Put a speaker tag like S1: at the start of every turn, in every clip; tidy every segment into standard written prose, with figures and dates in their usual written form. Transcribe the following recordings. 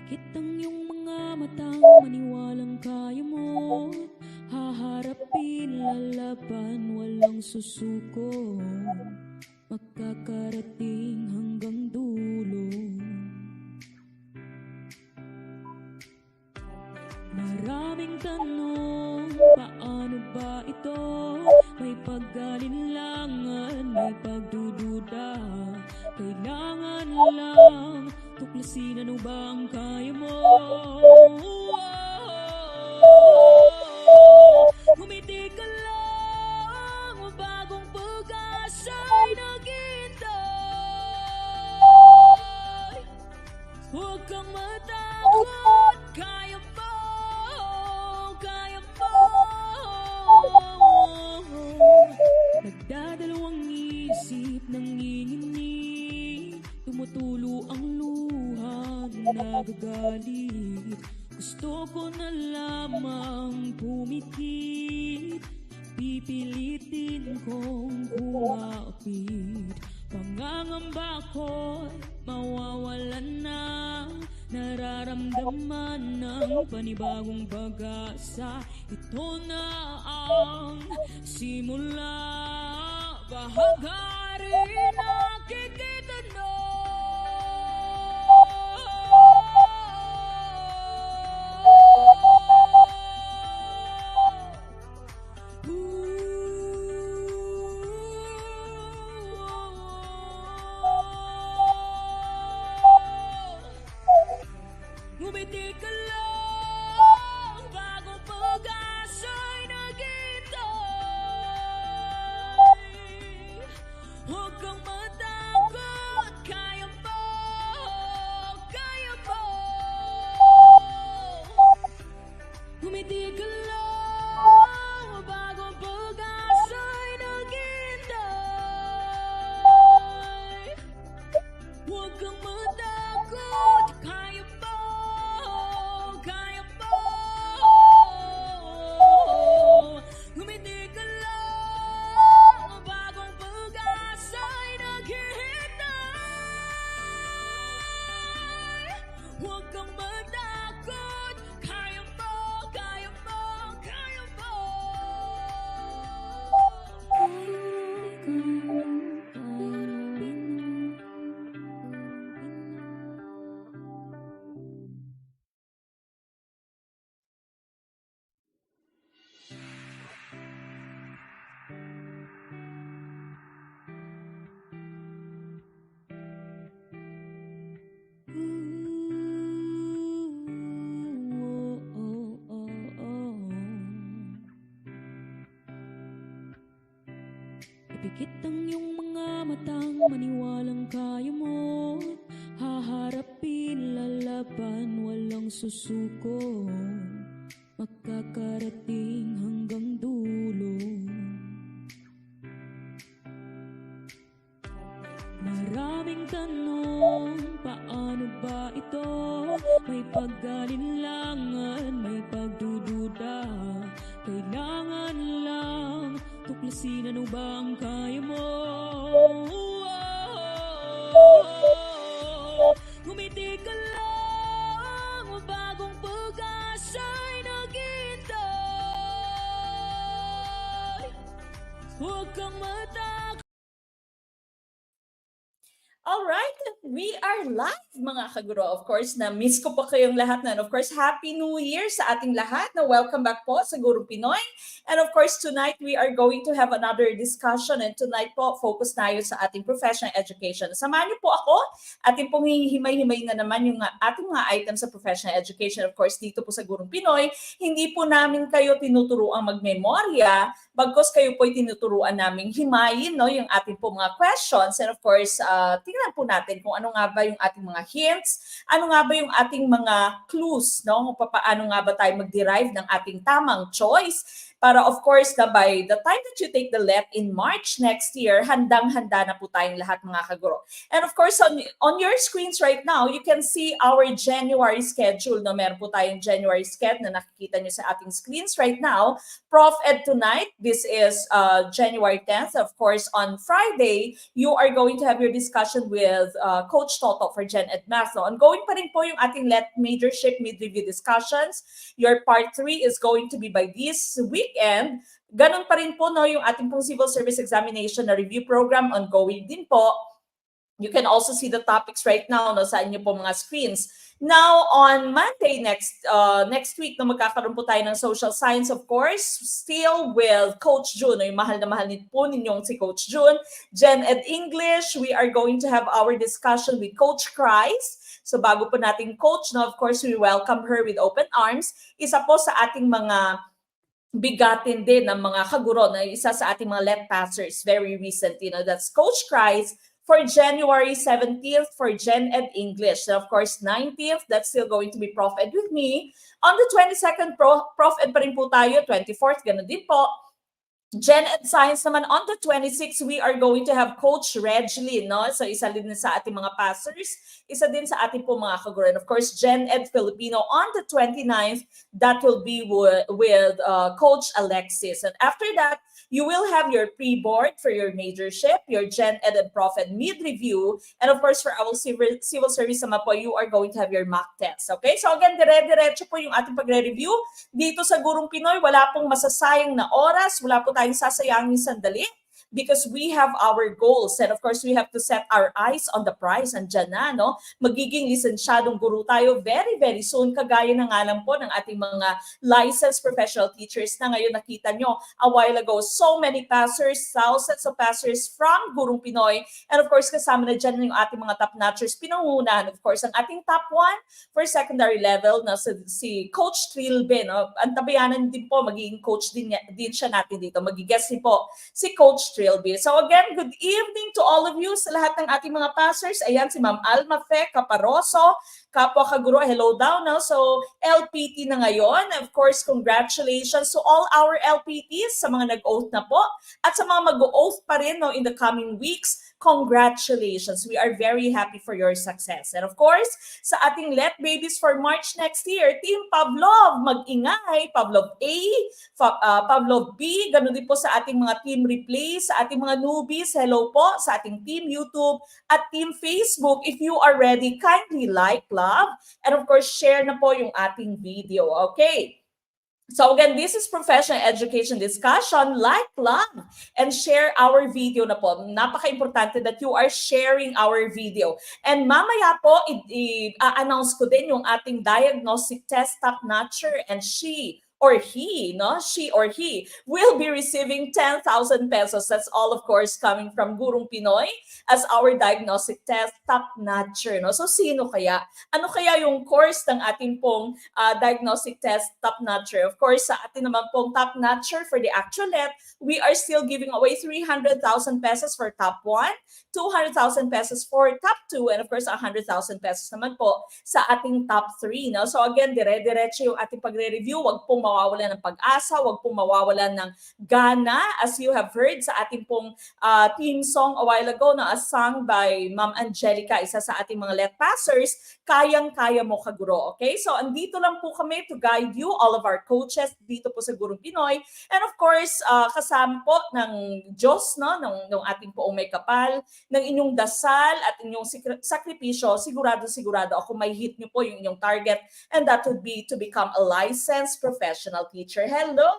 S1: Ipikit ang iyong mga matang maniwalang kaya mo. Haharapin, lalaban, walang susuko. Makakarating hanggang dulo. Maraming tanong, paano ba ito? May pag-alinlangan, may pagdududa. Kailangan lang tuklasin ano ba ang kaya mo. Ngumiti ka lang, bagong pag-asa'y naghihintay. Huwag kang matakot, kaya mo, kaya mo. Nagdadalawang isip, nanginginig, tumutulo ang luha, nagagalit. Gusto ko na lamang pumikit, pipilitin kong kumapit. Pangangamba ko'y mawawalan na, nararamdaman ng panibagong pag-asa. Ito na ang simula, bahagari nakikita na. Ngumiti ka lang, bagong pag-asa'y naghihintay. Huwag kang matakot, kaya mo, kaya mo. Ngumiti ka lang, bagong pag-asa'y naghihintay. Huwag kang matakot, kaya mo. Ngumiti ka lang, bagong pag-asa'y naghihintay. Huwag kang matakot, kaya mo, kaya mo, kaya mo. Ipikit ang iyong mga matang maniwalang kaya mo. Haharapin, lalaban, walang susuko. Makakarating hanggang dulo. Maraming tanong, paano ba ito? May pag-alinlangan, may pagdududa. Kailangan lang tuklasin ano ba ang kaya mo. Ngumiti ka lang, bagong pag-asa'y naghihintay. Huwag kang matakot.
S2: Alright, we are live mga kaguro. Of course, na-miss ko pa kayong lahat na. Of course, Happy New Year sa ating lahat na welcome back po sa Gurong Pinoy. And of course, tonight we are going to have another discussion. And tonight po, focus tayo sa ating professional education. Samahan niyo po ako. Ating pong hihimay-himay na naman yung ating mga items sa professional education. Of course, dito po sa Gurong Pinoy, hindi po namin kayo tinuturuan magmemorya, bagkos kayo po tinuturuan namin himayin yung ating po mga questions. And of course, tingnan po natin kung ano nga ba yung ating mga hints, ano nga ba yung ating mga clues, no? Kung paano nga ba tayo mag-derive ng ating tamang choice. para of course na by the time that you take the LET in March next year, handang-handa na po tayong lahat mga kaguro. And of course, on your screens right now, you can see our January schedule. No? Meron po tayong January schedule na nakikita nyo sa ating screens right now. Prof Ed tonight, this is January 10th. Of course, on Friday, you are going to have your discussion with Coach Toto for Gen Ed Math. No? Ongoing pa rin po yung ating LET Majorship Mid-Review discussions. Your part 3 is going to be by this weekend. Ganun pa rin po no, yung ating pong Civil Service Examination na review program, ongoing din po. You can also see the topics right now no, sa inyo po mga screens. Now, on Monday next week, no, magkakaroon po tayo ng social science, of course, still with Coach June. No, yung mahal na mahal po ninyong si Coach June. Gen Ed English, we are going to have our discussion with Coach Christ. So bago po nating coach, no, of course, we welcome her with open arms. Isa po sa ating mga bigatin din ng mga kaguro na isa sa ating mga LET passers very recent. You know, that's Coach Christ for January 17th for Gen Ed English. And of course, 19th, that's still going to be Prof Ed with me. On the 22nd, Prof Ed pa rin po tayo. 24th, ganun din po. Gen Ed Science naman, on the 26th, we are going to have Coach Reglin, no? So isa din sa ating mga passers, isa din sa ating po mga kaguro. And of course, Gen Ed Filipino on the 29th, that will be with Coach Alexis. And after that, you will have your pre-board for your majorship, your Gen Ed and Prof Ed mid-review, and of course, for our civil service naman po, you are going to have your mock test. Okay? So again, dire-diretso po yung ating pagre-review. Dito sa Gurong Pinoy, wala pong masasayang na oras, wala po tayong sasayangin sandali. Because we have our goals and of course we have to set our eyes on the prize. Andyan na, no? Magiging lisensyadong guru tayo very, very soon. Kagaya na nga lang po ng ating mga licensed professional teachers na ngayon nakita nyo a while ago. So many passers, thousands of passers from Gurong Pinoy. And of course, kasama na dyan yung ating mga top-notchers pinangunahan. Of course, ang ating top 1 for secondary level na si Coach Trilbe. No? Ang tabayanan din po, magiging coach din siya natin dito. Magigess din po si Coach Trilby. So again, good evening to all of you sa lahat ng ating mga passers. Ayan si Ma'am Alma Fe Caparoso, kapwa kaguro, hello daw. No? So LPT na ngayon. Of course, congratulations to all our LPTs sa mga nag-oath na po at sa mga mag-oath pa rin no, in the coming weeks. Congratulations. We are very happy for your success. And of course, sa ating Let Babies for March next year, Team Pavlov, mag-ingay, Pavlov A, Pavlov B, ganun din po sa ating mga Team Replay, sa ating mga newbies, hello po, sa ating Team YouTube at Team Facebook. If you are ready, kindly like, love, and of course, share na po yung ating video. Okay? So again, this is professional education discussion. Like, love, and share our video na po. Napaka-importante that you are sharing our video. And mamaya po, i-announce ko din yung ating diagnostic test top-notcher and she or he will be receiving 10,000 pesos. That's all, of course, coming from Gurong Pinoy as our diagnostic test top-notcher. No? So, sino kaya? Ano kaya yung course ng ating pong diagnostic test top-notcher? Of course, sa ating naman pong top-notcher for the actual LET, we are still giving away 300,000 pesos for top 1, 200,000 pesos for top 2, and of course, 100,000 pesos naman po sa ating top 3. No? So, again, dire-diretso yung ating pagre-review. Wag pong mawawalan ng pag-asa, wag pong mawawalan ng gana, as you have heard sa ating pong theme song a while ago na sung by Ma'am Angelica, isa sa ating mga LET passers, kayang-kaya mo kaguro. Okay? So, andito lang po kami to guide you, all of our coaches dito po sa Gurong Pinoy. And of course, kasama po ng Diyos, no? ng ating poong may kapal, ng inyong dasal at inyong sakripisyo, sigurado ako may hit nyo po yung inyong target, and that would be to become a licensed professional teacher. Hello,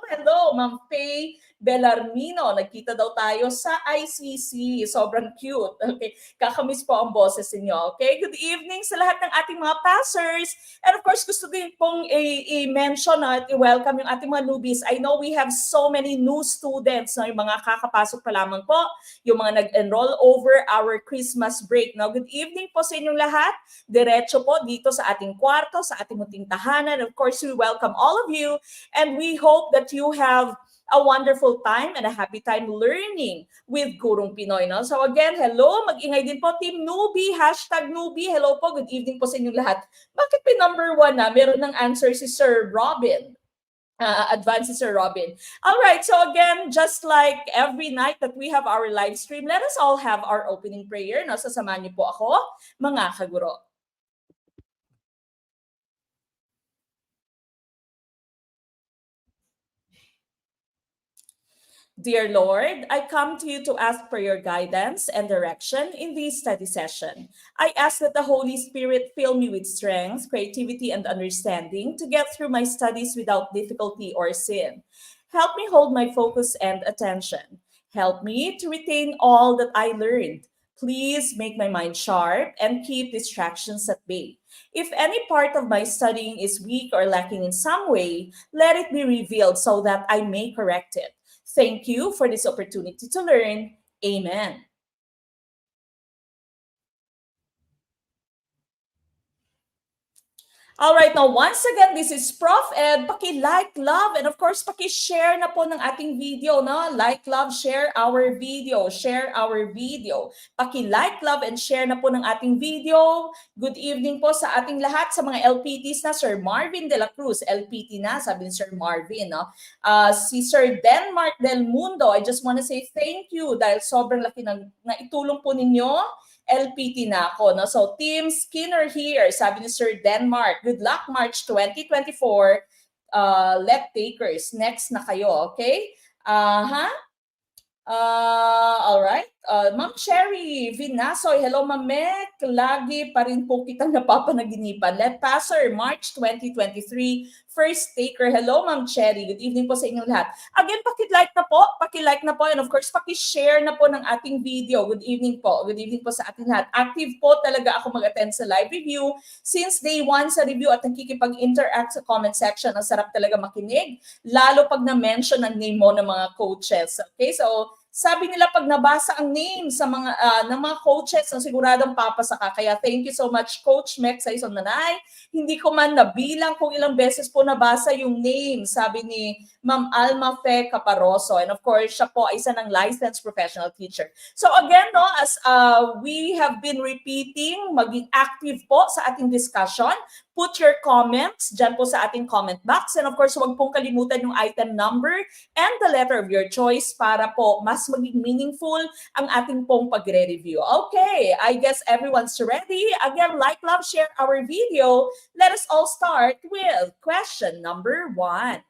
S2: Ma'am Faye Bellarmino. Nagkita daw tayo sa ICC. Sobrang cute. Okay. Kakamiss po ang boses niyo. Okay. Good evening sa lahat ng ating mga passers. And of course, gusto din pong i-mention at i-welcome yung ating mga newbies. I know we have so many new students. No? Yung mga kakapasok pa lamang po. Yung mga nag-enroll over our Christmas break. Now, good evening po sa inyong lahat. Diretso po dito sa ating kwarto, sa ating munting tahanan. Of course, we welcome all of you. And we hope that you have a wonderful time and a happy time learning with Gurong Pinoy. No? So again, hello, mag-ingay din po, Team Newbie, #newbie. Hello po, good evening po sa inyong lahat. Bakit may number 1 na? Meron ng answer si Sir Robin. advances, Sir Robin. All right, so again, just like every night that we have our live stream, let us all have our opening prayer. No? Sasamahan niyo po ako, mga kaguro. Dear Lord, I come to you to ask for your guidance and direction in this study session. I ask that the Holy Spirit fill me with strength, creativity, and understanding to get through my studies without difficulty or sin. Help me hold my focus and attention. Help me to retain all that I learned. Please make my mind sharp and keep distractions at bay. If any part of my studying is weak or lacking in some way, let it be revealed so that I may correct it. Thank you for this opportunity to learn. Amen. All right, now once again, this is Prof. Ed. Paki-like, love, and of course, paki-share na po ng ating video, no? Like, love, share our video. Share our video. Paki-like, love, and share na po ng ating video. Good evening po sa ating lahat, sa mga LPTs na. Sir Marvin de la Cruz, LPT na, sabi ni Sir Marvin, no? Si Sir Denmark del Mundo, I just want to say thank you dahil sobrang laki na itulong po ninyo. LPT na ako. No? So, Team Skinner here, sabi ni Sir Denmark. Good luck, March 2024. Let takers. Next na kayo, okay? All right. Ma'am Sherry Vinasoy, hello Ma'am Mek. Lagi pa rin po kitang napapanaginipan. Let Passer, March 2023. First taker. Hello Ma'am Cherry. Good evening po sa inyong lahat. Again, paki-like na po. Paki-like na po. And of course, paki-share na po ng ating video. Good evening po. Good evening po sa ating lahat. Active po talaga ako mag-attend sa live review. Since day one sa review at nakikipag-interact sa comment section, ang sarap talaga makinig. Lalo pag na-mention ang name mo ng mga coaches. Okay, so sabi nila pag nabasa ang name sa mga ng mga coaches, ang siguradong papasa ka. Kaya thank you so much Coach Mek sa isang nanay. Hindi ko man nabilang kung ilang beses po nabasa yung name, sabi ni Ma'am Alma Fe Caparoso. And of course, siya po ay isa ng licensed professional teacher. So again, no, as we have been repeating, maging active po sa ating discussion. Put your comments dyan po sa ating comment box. And of course, huwag pong kalimutan yung item number and the letter of your choice para po mas maging meaningful ang ating pong pagre-review. Okay, I guess everyone's ready. Again, like, love, share our video. Let us all start with question number 1.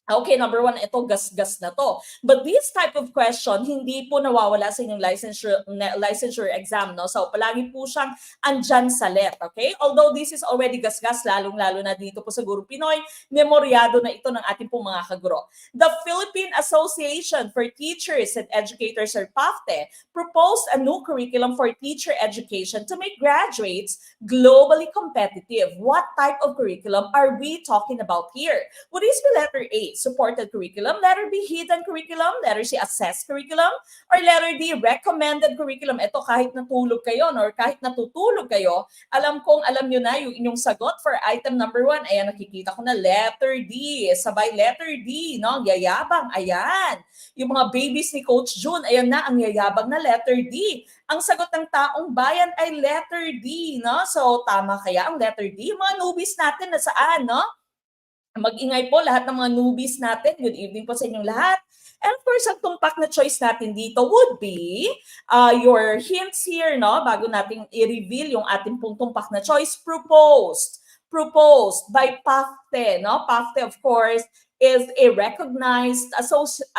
S2: Okay, number 1, ito gas-gas na to. But this type of question, hindi po nawawala sa inyong licensure exam, no? So, palagi po siyang andyan sa let, okay? Although this is already gas-gas, lalong-lalo na dito po sa Guro Pinoy, memoryado na ito ng ating pong mga kaguro. The Philippine Association for Teachers and Educators, or PAFTE, proposed a new curriculum for teacher education to make graduates globally competitive. What type of curriculum are we talking about here? Would this be letter A, supported curriculum, letter B, hidden curriculum, letter C, assessed curriculum, or letter D, recommended curriculum? Ito kahit natulog kayo, no? Or kahit natutulog kayo, alam nyo na yung inyong sagot for item number 1. Ayan, nakikita ko na letter D. Sabay letter D, no? Yayabang, ayan. Yung mga babies ni Coach June, ayan na, ang yayabang na letter D. Ang sagot ng taong bayan ay letter D, no? So, tama kaya ang letter D? Yung mga newbies natin na saan, no? Mag-ingay po lahat ng mga newbies natin. Good evening po sa inyong lahat. And of course, ang tumpak na choice natin dito would be your hints here, no? Bago natin i-reveal yung ating pong tumpak na choice, proposed by PAFTE, no? PAFTE, of course, is a recognized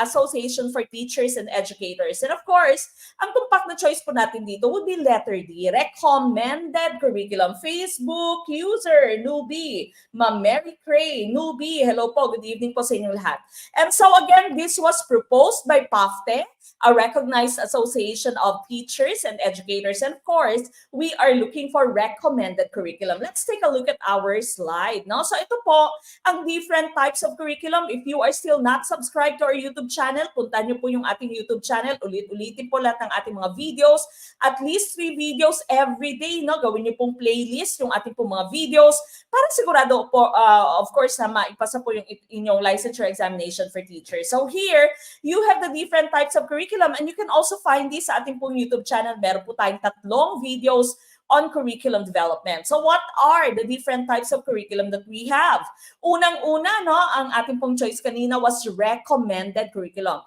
S2: association for teachers and educators. And of course, ang tumpak na choice po natin dito would be letter D, recommended curriculum. Facebook user, newbie. Ma'am Mary Cray, newbie. Hello po, good evening po sa inyong lahat. And so again, this was proposed by PAFTE, a recognized association of teachers and educators. And of course, we are looking for recommended curriculum. Let's take a look at our slide. No? So ito po ang different types of curriculum. If you are still not subscribed to our YouTube channel, punta nyo po yung ating YouTube channel. Ulit-ulitin po lahat ng ating mga videos. At least 3 videos every day. No? Gawin nyo pong playlist yung ating pong mga videos para sigurado po, of course, na maipasa po yung inyong licensure examination for teachers. So here, you have the different types of curriculum and you can also find this sa ating pong YouTube channel. Meron po tayong 3 videos on curriculum development. So what are the different types of curriculum that we have? Unang-una, no, ang ating pong choice kanina was recommended curriculum.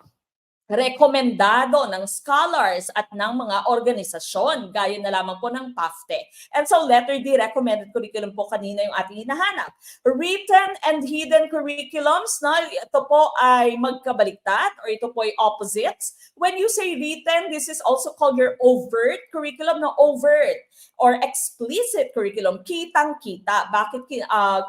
S2: Rekomendado ng scholars at ng mga organisasyon, gaya na lamang po ng PAFTE. And so letter D, recommended curriculum po kanina yung ating hinahanap. Written and hidden curriculums, no? Ito po ay magkabaliktad or ito po ay opposites. When you say written, this is also called your overt curriculum, no? Overt or explicit curriculum, kitang-kita. Bakit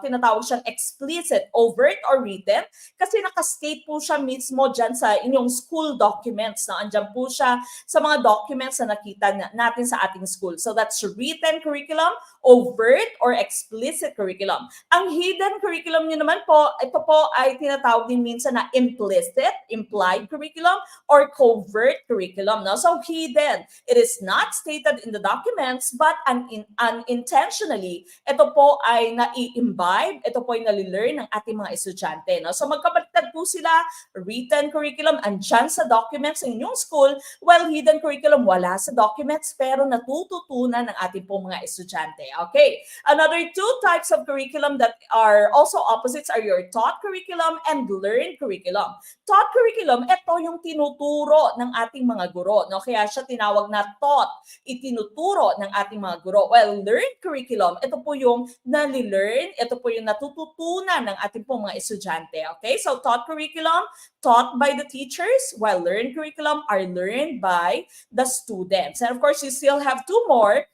S2: tinatawag siyang explicit, overt or written? Kasi nakastate po siya mismo dyan sa inyong school documents. Na andyan po siya sa mga documents na nakita natin sa ating school. So that's written curriculum, overt or explicit curriculum. Ang hidden curriculum nyo naman po, ito po ay tinatawag din minsan na implicit, implied curriculum, or covert curriculum. No? So hidden, it is not stated in the documents, but unintentionally, ito po ay nai-imbibe, ito po ay nalilearn ng ating mga estudyante. No? So magkabaliktad po sila, written curriculum, andyan sa documents ng inyong school, while hidden curriculum wala sa documents, pero natututunan ng ating pong mga estudyante. Okay, another two types of curriculum that are also opposites are your taught curriculum and learned curriculum. Taught curriculum, ito yung tinuturo ng ating mga guro. No? Kaya siya tinawag na taught, itinuturo ng ating mga guro. Well, learned curriculum, ito po yung nalilearn, ito po yung natututunan ng ating pong mga estudyante. Okay, so taught curriculum, taught by the teachers, while learned curriculum are learned by the students. And of course, you still have two more.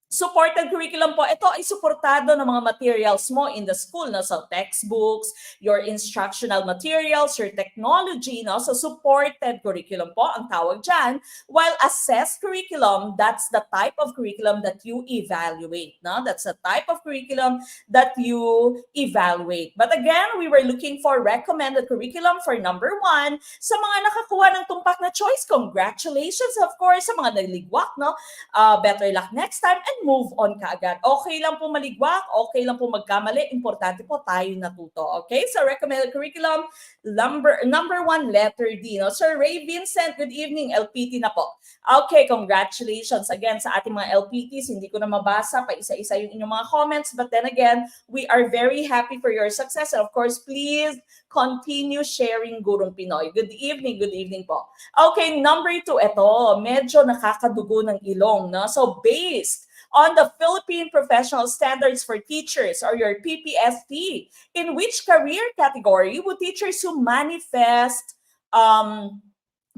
S2: Supported curriculum po, ito ay suportado ng mga materials mo in the school, no? So textbooks, your instructional materials, your technology, no? So supported curriculum po ang tawag dyan. While assessed curriculum, that's the type of curriculum that you evaluate, no? That's the type of curriculum that you evaluate. But again, we were looking for recommended curriculum for number 1. Sa mga nakakuha ng tumpak na choice, congratulations, of course, sa mga naligwak, no? Better luck next time and move on kaagad. Okay lang po maligwak, okay lang po magkamali, importante po tayo natuto. Okay, so recommended curriculum, number 1, letter D. No? Sir Ray Vincent, good evening, LPT na po. Okay, congratulations again sa ating mga LPTs. Hindi ko na mabasa pa isa-isa yung inyong mga comments, but then again, we are very happy for your success. And of course, please continue sharing Gurong Pinoy. Good evening po. Okay, number 2, ito, medyo nakakadugo ng ilong. No? So based on the Philippine Professional Standards for Teachers, or your PPST, in which career category would teachers who manifest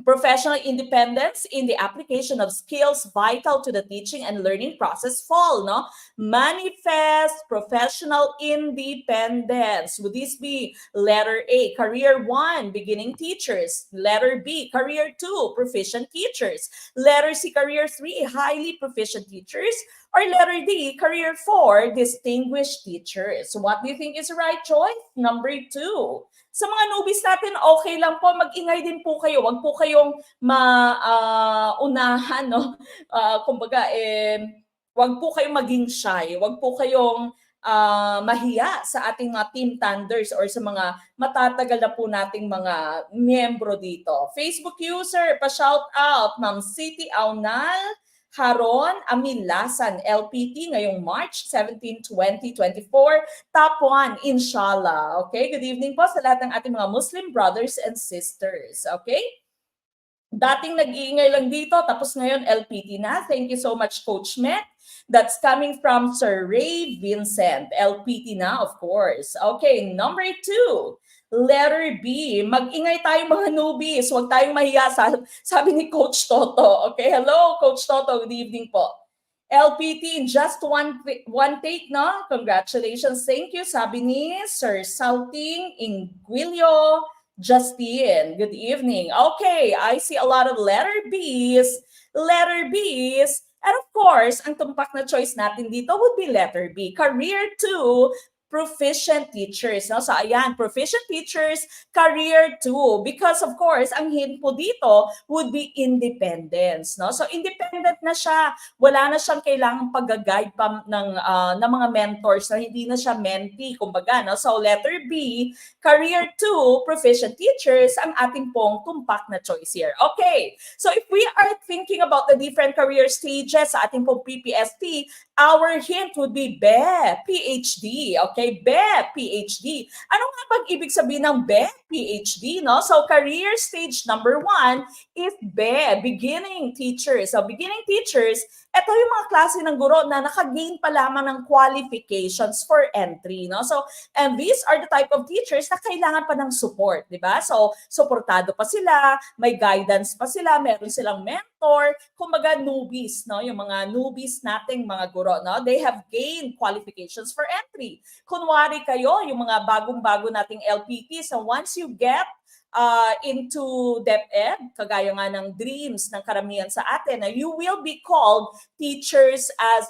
S2: professional independence in the application of skills vital to the teaching and learning process fall, no? Manifest professional independence. Would this be letter A, career 1, beginning teachers? Letter B, career 2, proficient teachers? Letter C, career 3, highly proficient teachers? Or letter D, career 4, distinguished teachers? So what do you think is the right choice? Number 2. Sa mga newbies natin, okay lang po, mag-ingay din po kayo. Huwag po kayong maunahan, no? Kumbaga, huwag po kayong maging shy. Huwag po kayong mahiya sa ating mga team thunders or sa mga matatagal na po nating mga miyembro dito. Facebook user, pa-shout out, Ma'am City Aunal Haron Amilasan, LPT, ngayong March 17, 2024. Top 1, inshallah. Okay, good evening po sa lahat ng ating mga Muslim brothers and sisters. Okay? Dating nag-iingay lang dito, tapos ngayon LPT na. Thank you so much, Coach Met. That's coming from Sir Ray Vincent. LPT na, of course. Okay, number 2. Letter B, mag-ingay tayo mga newbies. Huwag tayong mahiya, sabi ni Coach Toto. Okay, hello Coach Toto, good evening po. LPT, just one take, no? Congratulations, thank you. Sabi ni Sir Salting Inguilio Justin, good evening. Okay, I see a lot of letter B's. And of course, ang tumpak na choice natin dito would be letter B. Career 2, proficient teachers. No? So ayan, proficient teachers, career 2. Because of course, ang hint po dito would be independence. No? So independent na siya. Wala na siyang kailangang pag-guide pa ng mga mentors. No? Hindi na siya mentee, kumbaga. No? So letter B, career 2, proficient teachers, ang ating pong tumpak na choice here. Okay, so if we are thinking about the different career stages sa ating pong PPST, our hint would be BE, PhD. Okay, BE, PhD. Ano nga bang ibig sabihin ng BE, PhD? No? So career stage number 1 is BE, beginning teachers. So beginning teachers, ito yung mga klase ng guro na nakagain pa lamang ng qualifications for entry. No? So, and these are the type of teachers na kailangan pa ng support, di ba? So, suportado pa sila, may guidance pa sila, meron silang mentor, kumbaga newbies, no? Yung mga newbies nating mga guro, no? They have gained qualifications for entry. Kunwari kayo, yung mga bagong-bago nating LPT, so once you get into DepEd, kagaya nga ng dreams ng karamihan sa atin, na you will be called teachers as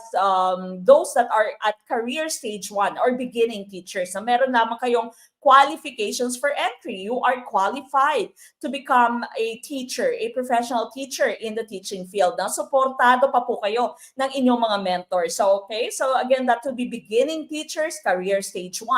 S2: those that are at career stage 1 or beginning teachers. Na meron lamang kayong qualifications for entry. You are qualified to become a teacher, a professional teacher in the teaching field. Na suportado pa po kayo ng inyong mga mentors. So, okay, so again, that would be beginning teachers, career stage 1.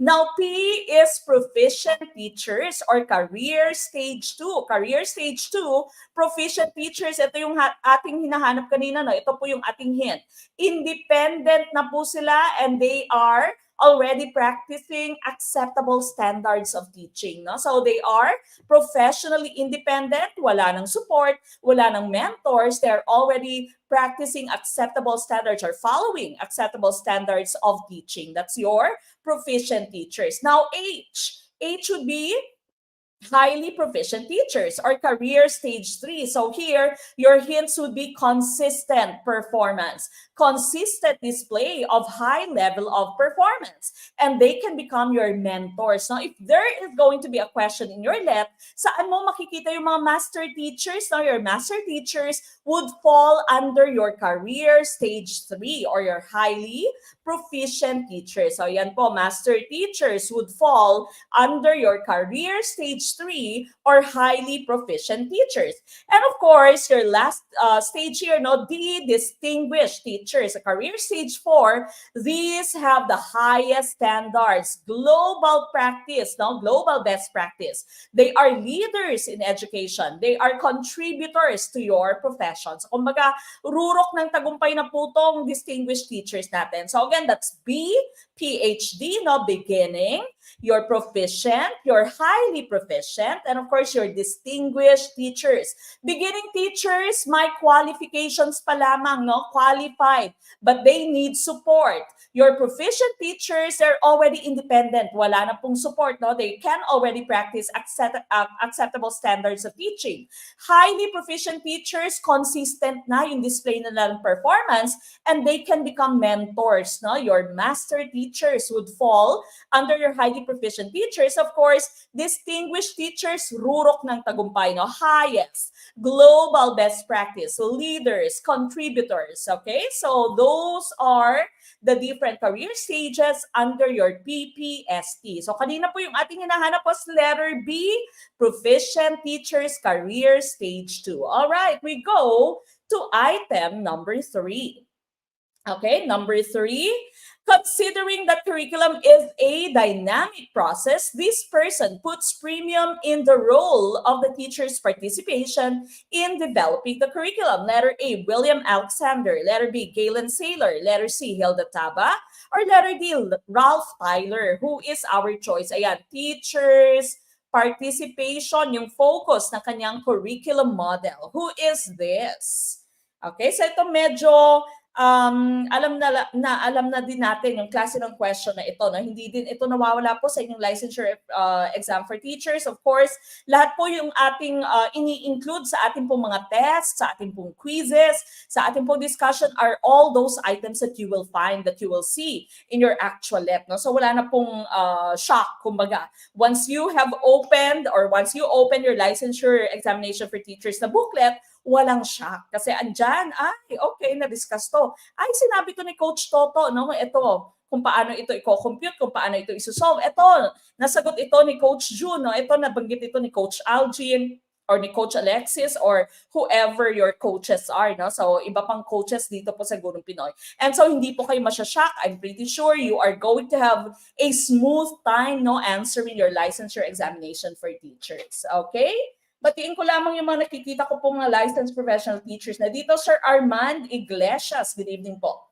S2: Now, P is proficient teachers or career stage 2. Career stage 2, proficient teachers, ito yung ating hinahanap kanina, no? Ito po yung ating hint. Independent na po sila and they are already practicing acceptable standards of teaching. No? So they are professionally independent, wala ng support, wala ng mentors, they're already practicing acceptable standards or following acceptable standards of teaching. That's your proficient teachers. Now H would be highly proficient teachers or career stage 3. So here, your hints would be consistent performance, consistent display of high level of performance, and they can become your mentors. Now, if there is going to be a question in your LET, saan mo makikita yung mga master teachers? Now, your master teachers would fall under your career stage 3 or your highly proficient teachers. So, yan po, master teachers would fall under your career stage 3 or highly proficient teachers. And of course, your last stage here, no, the distinguished teachers, career stage 4, these have the highest standards, global practice, no, global best practice. They are leaders in education. They are contributors to your professions. Kumbaga, rurok ng tagumpay na po tong distinguished teachers natin. So again, that's B, PhD, no, beginning, your proficient, your highly proficient, and of course, your distinguished teachers. Beginning teachers, my qualifications pa lamang, no? Qualified, but they need support. Your proficient teachers, they're already independent. Wala na pong support, no? They can already practice acceptable standards of teaching. Highly proficient teachers, consistent na yung display nila ng performance, and they can become mentors, no? Your master teachers would fall under your highly proficient teachers. Of course, distinguished teachers, rurok ng tagumpay, no? Highest, global best practice, leaders, contributors, okay? So those are the different career stages under your PPST. So kanina po yung ating hinahanap was letter B, proficient teachers, career stage 2. All right, we go to item number 3. Okay, number 3, considering that curriculum is a dynamic process, this person puts premium in the role of the teacher's participation in developing the curriculum. Letter A, William Alexander. Letter B, Galen Saylor. Letter C, Hilda Taba. Or letter D, Ralph Tyler. Who is our choice? Ayan, teachers, participation, yung focus ng kanyang curriculum model. Who is this? Okay, so ito medyo alam na din natin yung klase ng question na ito, no? Hindi din ito nawawala po sa inyong licensure exam for teachers. Of course, lahat po yung ating ini-include sa ating pong mga tests, sa ating pong quizzes, sa ating pong discussion are all those items that you will find, that you will see in your actual LET, no? So wala na pong shock, kumbaga. Once you have opened or once you open your licensure examination for teachers na booklet, walang shock. Kasi andyan, ay, okay, na-discuss to. Ay, sinabi to ni Coach Toto, no? Ito, kung paano ito i-compute, kung paano ito isosolve. Ito, nasagot ito ni Coach June, no? Ito, nabanggit ito ni Coach Algin, or ni Coach Alexis, or whoever your coaches are, no? So, iba pang coaches dito po sa Gurong Pinoy. And so, hindi po kayo masashock. I'm pretty sure you are going to have a smooth time, no, answering your licensure examination for teachers. Okay? Batiin ko lamang yung mga nakikita ko pong mga licensed professional teachers na dito. Sir Armand Iglesias, good evening po.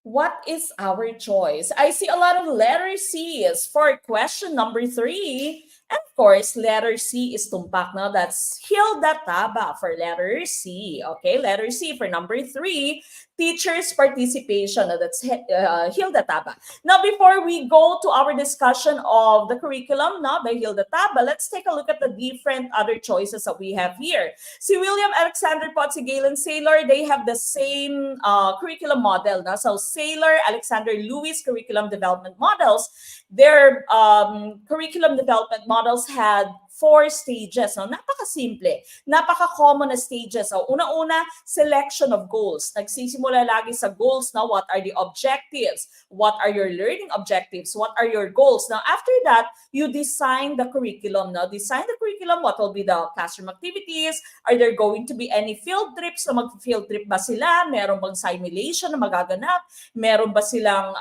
S2: What is our choice? I see a lot of letter C's for question number 3. And of course, letter C is tumpak. Now that's Hilda Taba for letter C. Okay, letter C for number 3. Teachers' participation. Now that's Hilda Taba. Now, before we go to our discussion of the curriculum now by Hilda Taba, let's take a look at the different other choices that we have here. Si William Alexander po at si Galen Saylor, they have the same curriculum model. No? So Saylor, Alexander Lewis curriculum development models, their curriculum development models had 4 stages. No? Napaka-simple. Napaka-common na stages. So, una-una, selection of goals. Nagsisimula lagi sa goals. Now, what are the objectives? What are your learning objectives? What are your goals? Now, after that, you design the curriculum. Now, design the curriculum. What will be the classroom activities? Are there going to be any field trips? So, mag-field trip ba sila? Meron bang simulation na magaganap? Meron ba silang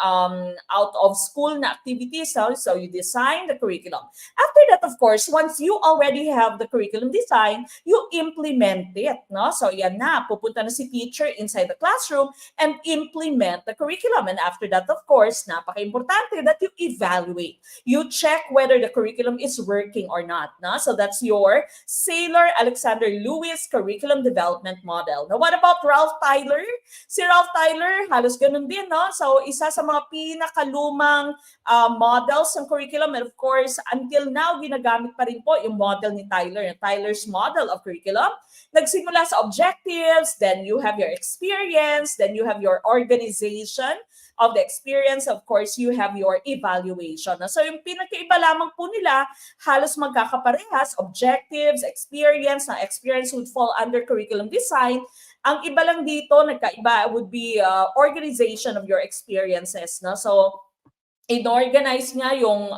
S2: out-of-school na activities? So, you design the curriculum. After that, of course, once you already have the curriculum design, you implement it. No? So, yan na. Pupunta na si teacher inside the classroom and implement the curriculum. And after that, of course, napaka-importante that you evaluate. You check whether the curriculum is working or not. No? So, that's your Saylor Alexander Lewis curriculum development model. Now, what about Ralph Tyler? Si Ralph Tyler, halos ganun din. No? So, isa sa mga pinakalumang models ng curriculum. And of course, until now, ginagamit pa rin po yung model ni Tyler, Tyler's model of curriculum. Nagsimula sa objectives, then you have your experience, then you have your organization of the experience, of course, you have your evaluation. So yung pinakaiba lamang po nila, halos magkakaparehas, objectives, experience, na experience would fall under curriculum design. Ang iba lang dito, nagkaiba would be organization of your experiences. No? So, inorganize niya yung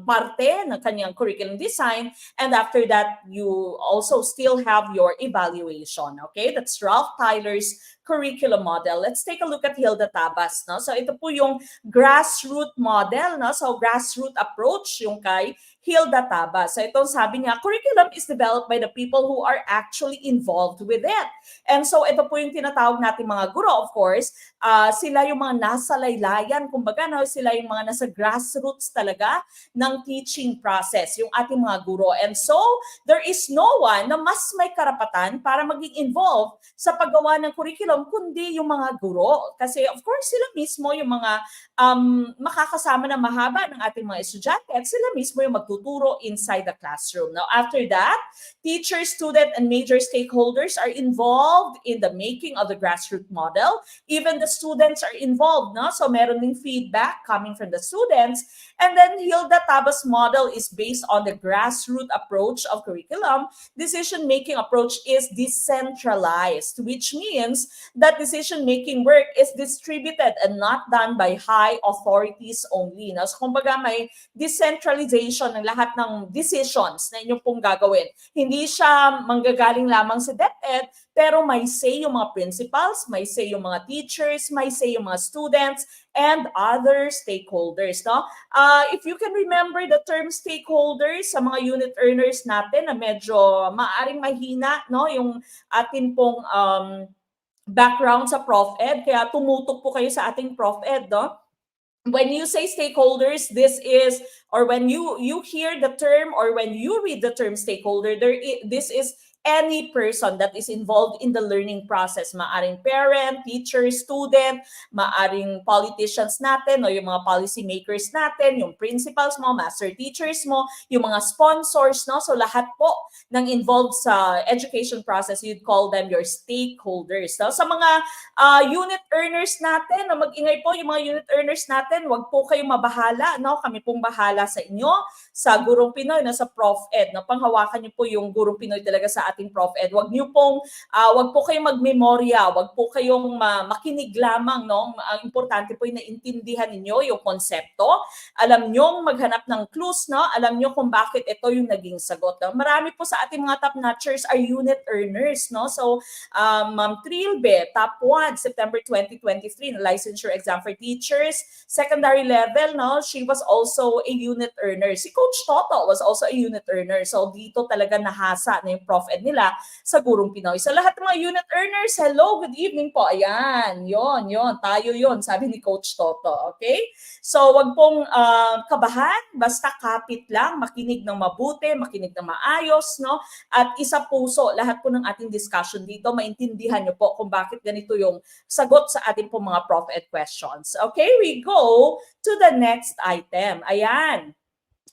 S2: parte ng kanyang curriculum design, and after that, you also still have your evaluation. Okay, that's Ralph Tyler's curriculum model. Let's take a look at Hilda Tabas. No? So ito po yung grassroots model. No? So grassroots approach yung kay Hilda Tabas. So itong sabi niya, curriculum is developed by the people who are actually involved with it. And so ito po yung tinatawag natin mga guro, of course. Sila yung mga nasa laylayan, kumbaga, no? Sila yung mga nasa grassroots talaga ng teaching process, yung ating mga guro. And so, there is no one na mas may karapatan para maging involved sa paggawa ng curriculum, kundi yung mga guro. Kasi, of course, sila mismo yung mga makakasama na mahaba ng ating mga estudyante at sila mismo yung magtuturo inside the classroom. Now, after that, teachers, student, and major stakeholders are involved in the making of the grassroots model. Even the students are involved, no? So meron ding feedback coming from the students. And then Hilda Tabas model is based on the grassroots approach of curriculum. Decision-making approach is decentralized, which means that decision-making work is distributed and not done by high authorities only. No? So kumbaga may decentralization ng lahat ng decisions na inyong pong gagawin. Hindi siya manggagaling lamang sa DepEd, pero may say yung mga principals, may say yung mga teachers, may say yung mga students, and other stakeholders. No? If you can remember the term stakeholders sa mga unit earners natin na medyo maaring mahina, no? Yung atin pong background sa Prof Ed, kaya tumutok po kayo sa ating Prof Ed, no? When you say stakeholders, this is, or when you hear the term, or when you read the term stakeholder, this is any person that is involved in the learning process. Maaring parent, teacher, student, maaring politicians natin, o yung mga policy makers natin, yung principals mo, master teachers mo, yung mga sponsors, no? So lahat po ng involved sa education process, you'd call them your stakeholders. No? Sa mga unit earners natin, no? Mag-ingay po yung mga unit earners natin, wag po kayong mabahala, no? Kami pong bahala sa inyo, sa Gurong Pinoy, no? Sa Prof Ed, no? Panghawakan niyo po yung Gurong Pinoy talaga sa ating Prof Ed. Wag po kayong magmemorya, wag po kayong makinig lamang, no? Ang importante po ay naintindihan ninyo yung konsepto, alam nyo maghanap ng clues, no? Alam nyo kung bakit ito yung naging sagot. No? Marami po sa ating mga top notchers are unit earners, no? So, Ma'am Trilbe, top 1, September 2023, licensure exam for teachers, secondary level, no? She was also a unit earner. Si Coach Toto was also a unit earner. So, dito talaga nahasa na yung Prof Ed nila sa Gurong Pinoy. So, lahat ng mga unit earners, hello, good evening po. Ayan, yon, tayo yon, sabi ni Coach Toto, okay? So, wag pong kabahan, basta kapit lang, makinig ng mabuti, makinig ng maayos, no? At isa puso, lahat po ng ating discussion dito, maintindihan nyo po kung bakit ganito yung sagot sa ating po mga Prof Ed questions. Okay, we go to the next item. Ayan.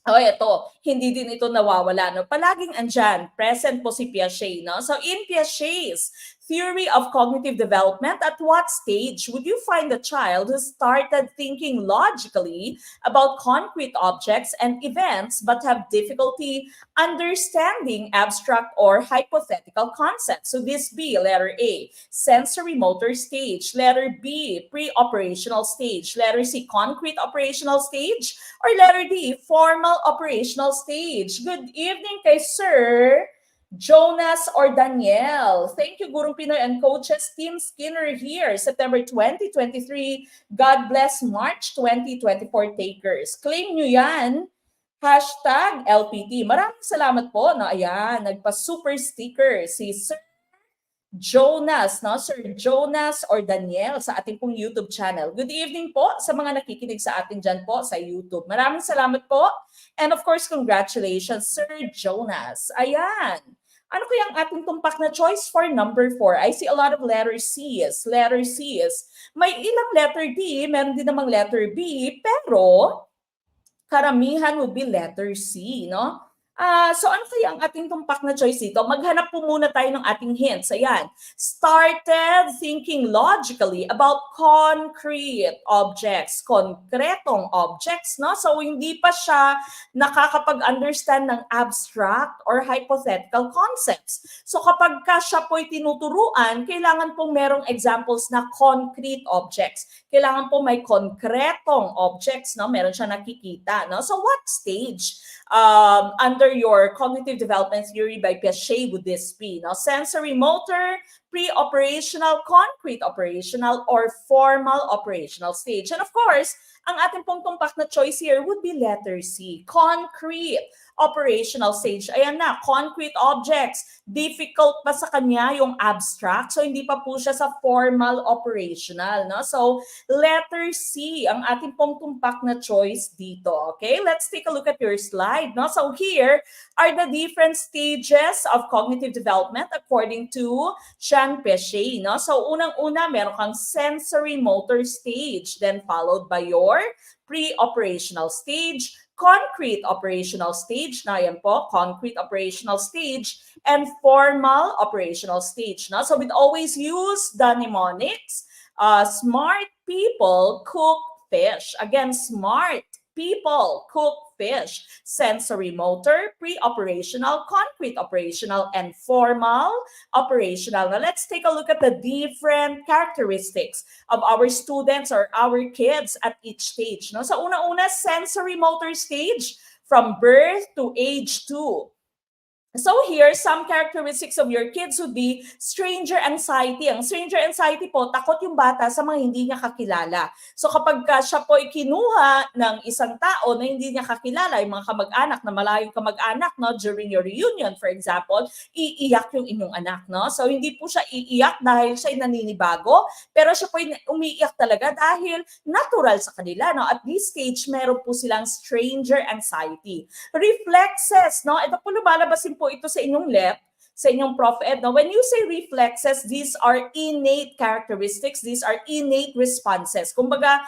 S2: Ito, hindi din ito nawawala, no? Palaging andyan, present po si Piaget, no? So, in Piaget's theory of cognitive development, at what stage would you find a child who started thinking logically about concrete objects and events but have difficulty understanding abstract or hypothetical concepts? So, this be letter A, sensory motor stage, letter B, pre-operational stage, letter C, concrete operational stage, or letter D, formal operational stage. Good evening kay Sir Jonas or Daniel. Thank you, Gurong Pinoy and Coaches. Team Skinner here, September 2023. God bless March 2024 takers. Claim nyo yan. Hashtag LPT. Maraming salamat po. No? Ayan, nagpa-super sticker si Sir Jonas, no? Sir Jonas or Daniel sa ating pong YouTube channel. Good evening po sa mga nakikinig sa atin dyan po sa YouTube. Maraming salamat po. And of course, congratulations, Sir Jonas. Ayan. Ano kaya ang ating tumpak na choice for number 4? I see a lot of letter C's. Letter C's. May ilang letter D, meron din namang letter B, pero karamihan will be letter C, no? So ano kaya ang ating tumpak na choice dito? Maghanap po muna tayo ng ating hints. Ayan. Started thinking logically about concrete objects, konkretong objects, no? So hindi pa siya nakakapag-understand ng abstract or hypothetical concepts. So kapag siya po'y tinuturuan, kailangan pong merong examples na concrete objects. Kailangan po may konkretong objects, no? Meron siya nakikita, no? So what stage under your cognitive development theory by Piaget would this be? No? Sensory motor, pre-operational, concrete operational, or formal operational stage. And of course, ang ating pong tumpak na choice here would be letter C, concrete operational stage. Ayan na, concrete objects. Difficult pa sa kanya yung abstract. So, hindi pa po siya sa formal operational. No? So, letter C ang ating pong tumpak na choice dito. Okay? Let's take a look at your slide. No? So, here are the different stages of cognitive development according to Jean Piaget. No? So, unang-una, meron kang sensory motor stage, then followed by your pre-operational stage, concrete operational stage, na yan po, concrete operational stage, and formal operational stage. No? So we'd always use the mnemonics. Smart people cook fish. Again, smart people cook fish. Sensory motor, pre-operational, concrete operational, and formal operational. Now let's take a look at the different characteristics of our students or our kids at each stage. No? Sa una-una, sensory motor stage from birth to age 2. So here, some characteristics of your kids would be stranger anxiety. Ang stranger anxiety po, takot yung bata sa mga hindi niya kakilala. So kapag siya po ikinuha ng isang tao na hindi niya kakilala, yung mga kamag-anak na malayong kamag-anak, no, during your reunion, for example, iiyak yung inyong anak. No? So hindi po siya iiyak dahil siya'y naninibago, pero siya po umiiyak talaga dahil natural sa kanila. No? At this stage, meron po silang stranger anxiety. Reflexes, no? Ito po lumalabasin po ito sa inyong left, sa inyong Prof Ed. Now, when you say reflexes, these are innate characteristics, these are innate responses. Kumbaga,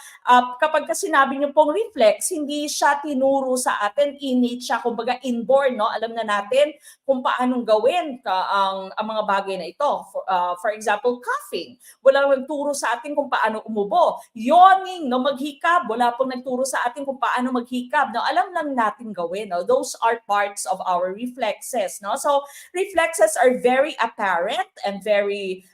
S2: kapag sinabi niyo pong reflex, hindi siya tinuro sa atin, innate siya, kumbaga inborn, no? Alam na natin kung paanong gawin ang mga bagay na ito. For example, coughing. Wala nang nagturo sa atin kung paano umubo. Yawning, no? Maghikab. Wala pong nagturo sa atin kung paano maghikab. No? Alam lang natin gawin. No? Those are parts of our reflexes. No? So, reflex differences are very apparent and very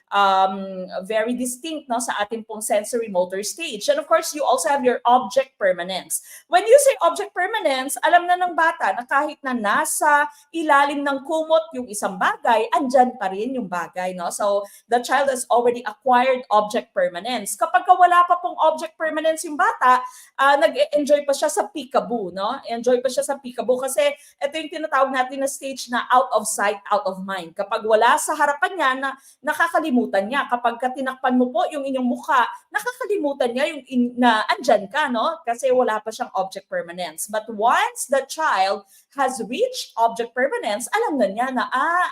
S2: distinct, no, sa ating pong sensory motor stage. And of course, you also have your object permanence. When you say object permanence, alam na ng bata na kahit na nasa ilalim ng kumot yung isang bagay, andyan pa rin yung bagay, no? So the child has already acquired object permanence. Kapag wala pa pong object permanence yung bata, nag-enjoy pa siya sa peekaboo, no? Enjoy pa siya sa peekaboo kasi ito yung tinatawag natin na stage na out of sight, out of mind. Kapag wala sa harapan niya, nakakalimutan niya. Kapag tinakpan mo po yung inyong mukha, nakakalimutan niya yung na andyan ka, no? Kasi wala pa siyang object permanence. But once the child has reached object permanence, alam na niya na,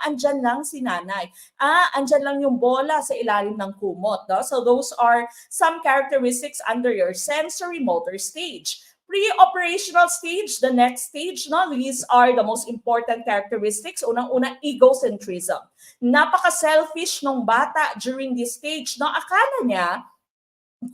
S2: andyan lang si nanay. Andyan lang yung bola sa ilalim ng kumot. No? So those are some characteristics under your sensory motor stage. Pre-operational stage, the next stage, no, these are the most important characteristics. Unang-una, egocentrism. Napaka-selfish ng bata during this stage. No? Akala niya,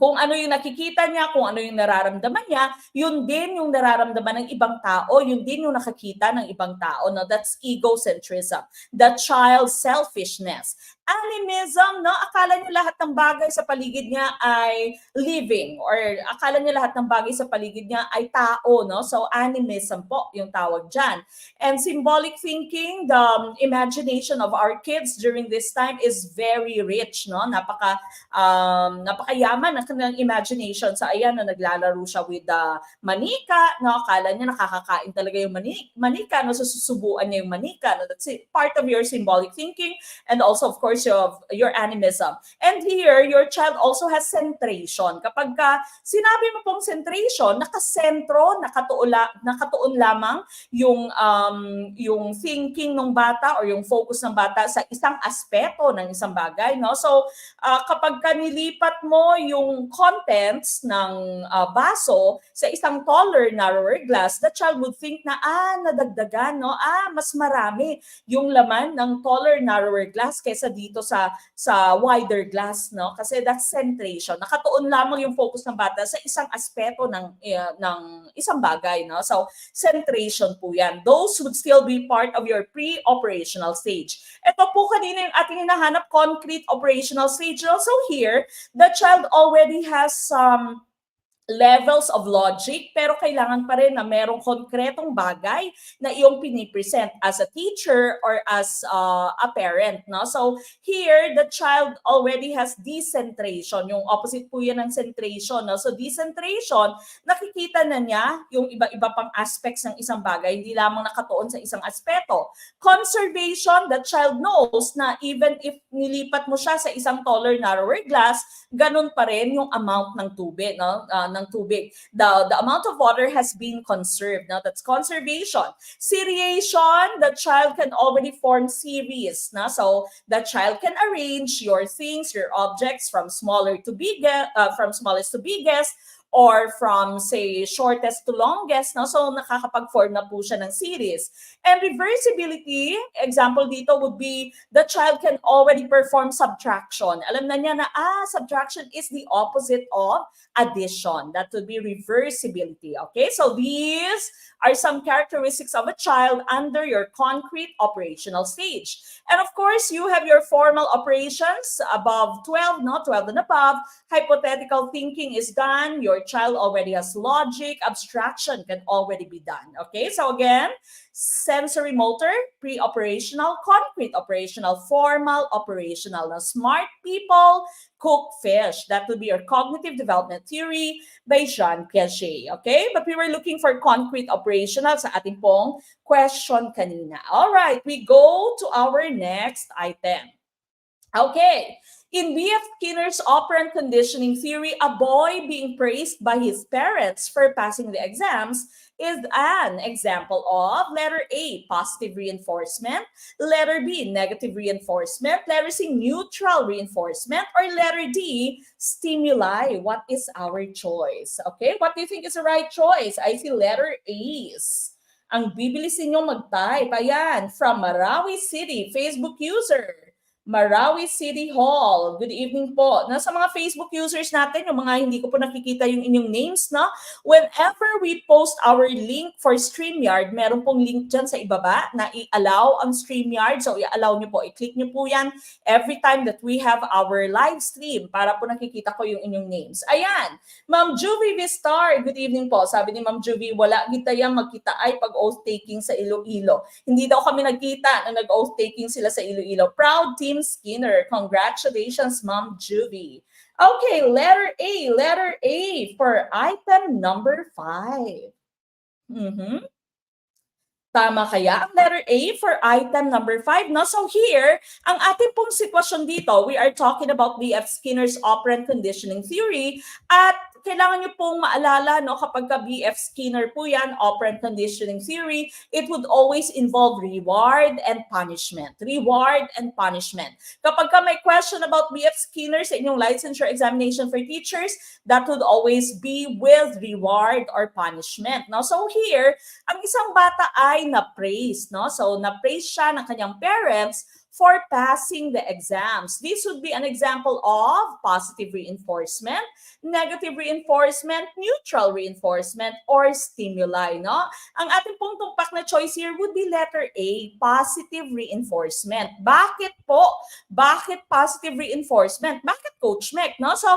S2: kung ano yung nakikita niya, kung ano yung nararamdaman niya, yun din yung nararamdaman ng ibang tao, yun din yung nakakita ng ibang tao. No? That's egocentrism. The child's selfishness. Animism, no? Akala niya lahat ng bagay sa paligid niya ay living, or akala niya lahat ng bagay sa paligid niya ay tao, no? So animism po yung tawag dyan. And symbolic thinking, the imagination of our kids during this time is very rich, no? Napakayaman ang kanilang imagination. So ayan, no, naglalaro siya with the manika, no? Akala niya nakakakain talaga yung manika, no? So susubuan niya yung manika, no? That's part of your symbolic thinking, and also of course of your animism. And here, your child also has centration. Kapag sinabi mo pong centration, nakasentro, nakatuon lamang yung thinking ng bata or yung focus ng bata sa isang aspeto ng isang bagay, no? So kapag nilipat mo yung contents ng baso sa isang taller, narrower glass, the child would think na nadagdagan, no? Mas marami yung laman ng taller, narrower glass kaysa dito sa wider glass, no? Kasi that's centration. Nakatuon lamang yung focus ng bata sa isang aspeto ng isang bagay, no? So centration po yan. Those would still be part of your pre-operational stage. Ito po kanina yung ating hinahanap, concrete operational stage. Also here, the child already has some levels of logic, pero kailangan pa rin na merong konkretong bagay na iyong pinipresent as a teacher or as a parent, no? So here, the child already has decentration. Yung opposite po yan ng centration, no? So decentration, nakikita na niya yung iba-iba pang aspects ng isang bagay, hindi lamang nakatuon sa isang aspeto. Conservation, the child knows na even if nilipat mo siya sa isang taller, narrower glass, ganun pa rin yung amount ng tubig, no? Ng tubig. The amount of water has been conserved. Now, that's conservation. Seriation, the child can already form series. No? So, the child can arrange your things, your objects from smallest to biggest, or from, say, shortest to longest. No? So, nakakapag-form na po siya ng series. And reversibility, example dito would be, the child can already perform subtraction. Alam na niya na, subtraction is the opposite of addition. That would be reversibility. Okay? So, these are some characteristics of a child under your concrete operational stage. And of course, you have your formal operations above 12, no? 12 and above. Hypothetical thinking is done. Your child already has logic. Abstraction can already be done. Okay, so again, sensory motor, pre-operational, concrete operational, formal operational. Now, smart people cook fish. That would be your cognitive development theory by Jean Piaget. Okay, but we were looking for concrete operational sa ating pong question kanina. All right, we go to our next item. Okay. In B.F. Skinner's operant conditioning theory, a boy being praised by his parents for passing the exams is an example of letter A, positive reinforcement, letter B, negative reinforcement, letter C, neutral reinforcement, or letter D, stimuli. What is our choice? Okay, what do you think is the right choice? I see letter A's. Ang bibilis ninyong mag-type. Ayan, from Marawi City, Facebook user. Marawi City Hall. Good evening po. Nasa mga Facebook users natin, yung mga hindi ko po nakikita yung inyong names, no? Whenever we post our link for StreamYard, meron pong link dyan sa ibaba na i-allow ang StreamYard. So, i-allow nyo po. I-click nyo po yan every time that we have our live stream para po nakikita ko yung inyong names. Ayan. Ma'am Juvie Vistar, good evening po. Sabi ni Ma'am Juvie, wala kita yung magkita ay pag-oath taking sa Iloilo. Hindi daw kami nagkita na nag-oath taking sila sa Iloilo. Proud Team Skinner. Congratulations, Ma'am Juvie. Okay, letter A for item number 5. Tama kaya ang letter A for item number 5? No? So here, ang ating pong sitwasyon dito, we are talking about B.F. Skinner's operant conditioning theory at kailangan nyo pong maalala, no, kapag ka B.F. Skinner po yan, operant conditioning theory, it would always involve reward and punishment. Reward and punishment. Kapag ka may question about B.F. Skinner sa inyong licensure examination for teachers, that would always be with reward or punishment. No? So here, ang isang bata ay na-praise. No? So na-praise siya ng kanyang parents for passing the exams. This would be an example of positive reinforcement, negative reinforcement, neutral reinforcement, or stimuli. No? Ang ating pong tumpak na choice here would be letter A, positive reinforcement. Bakit po? Bakit positive reinforcement? Bakit Coach Mek? No? So,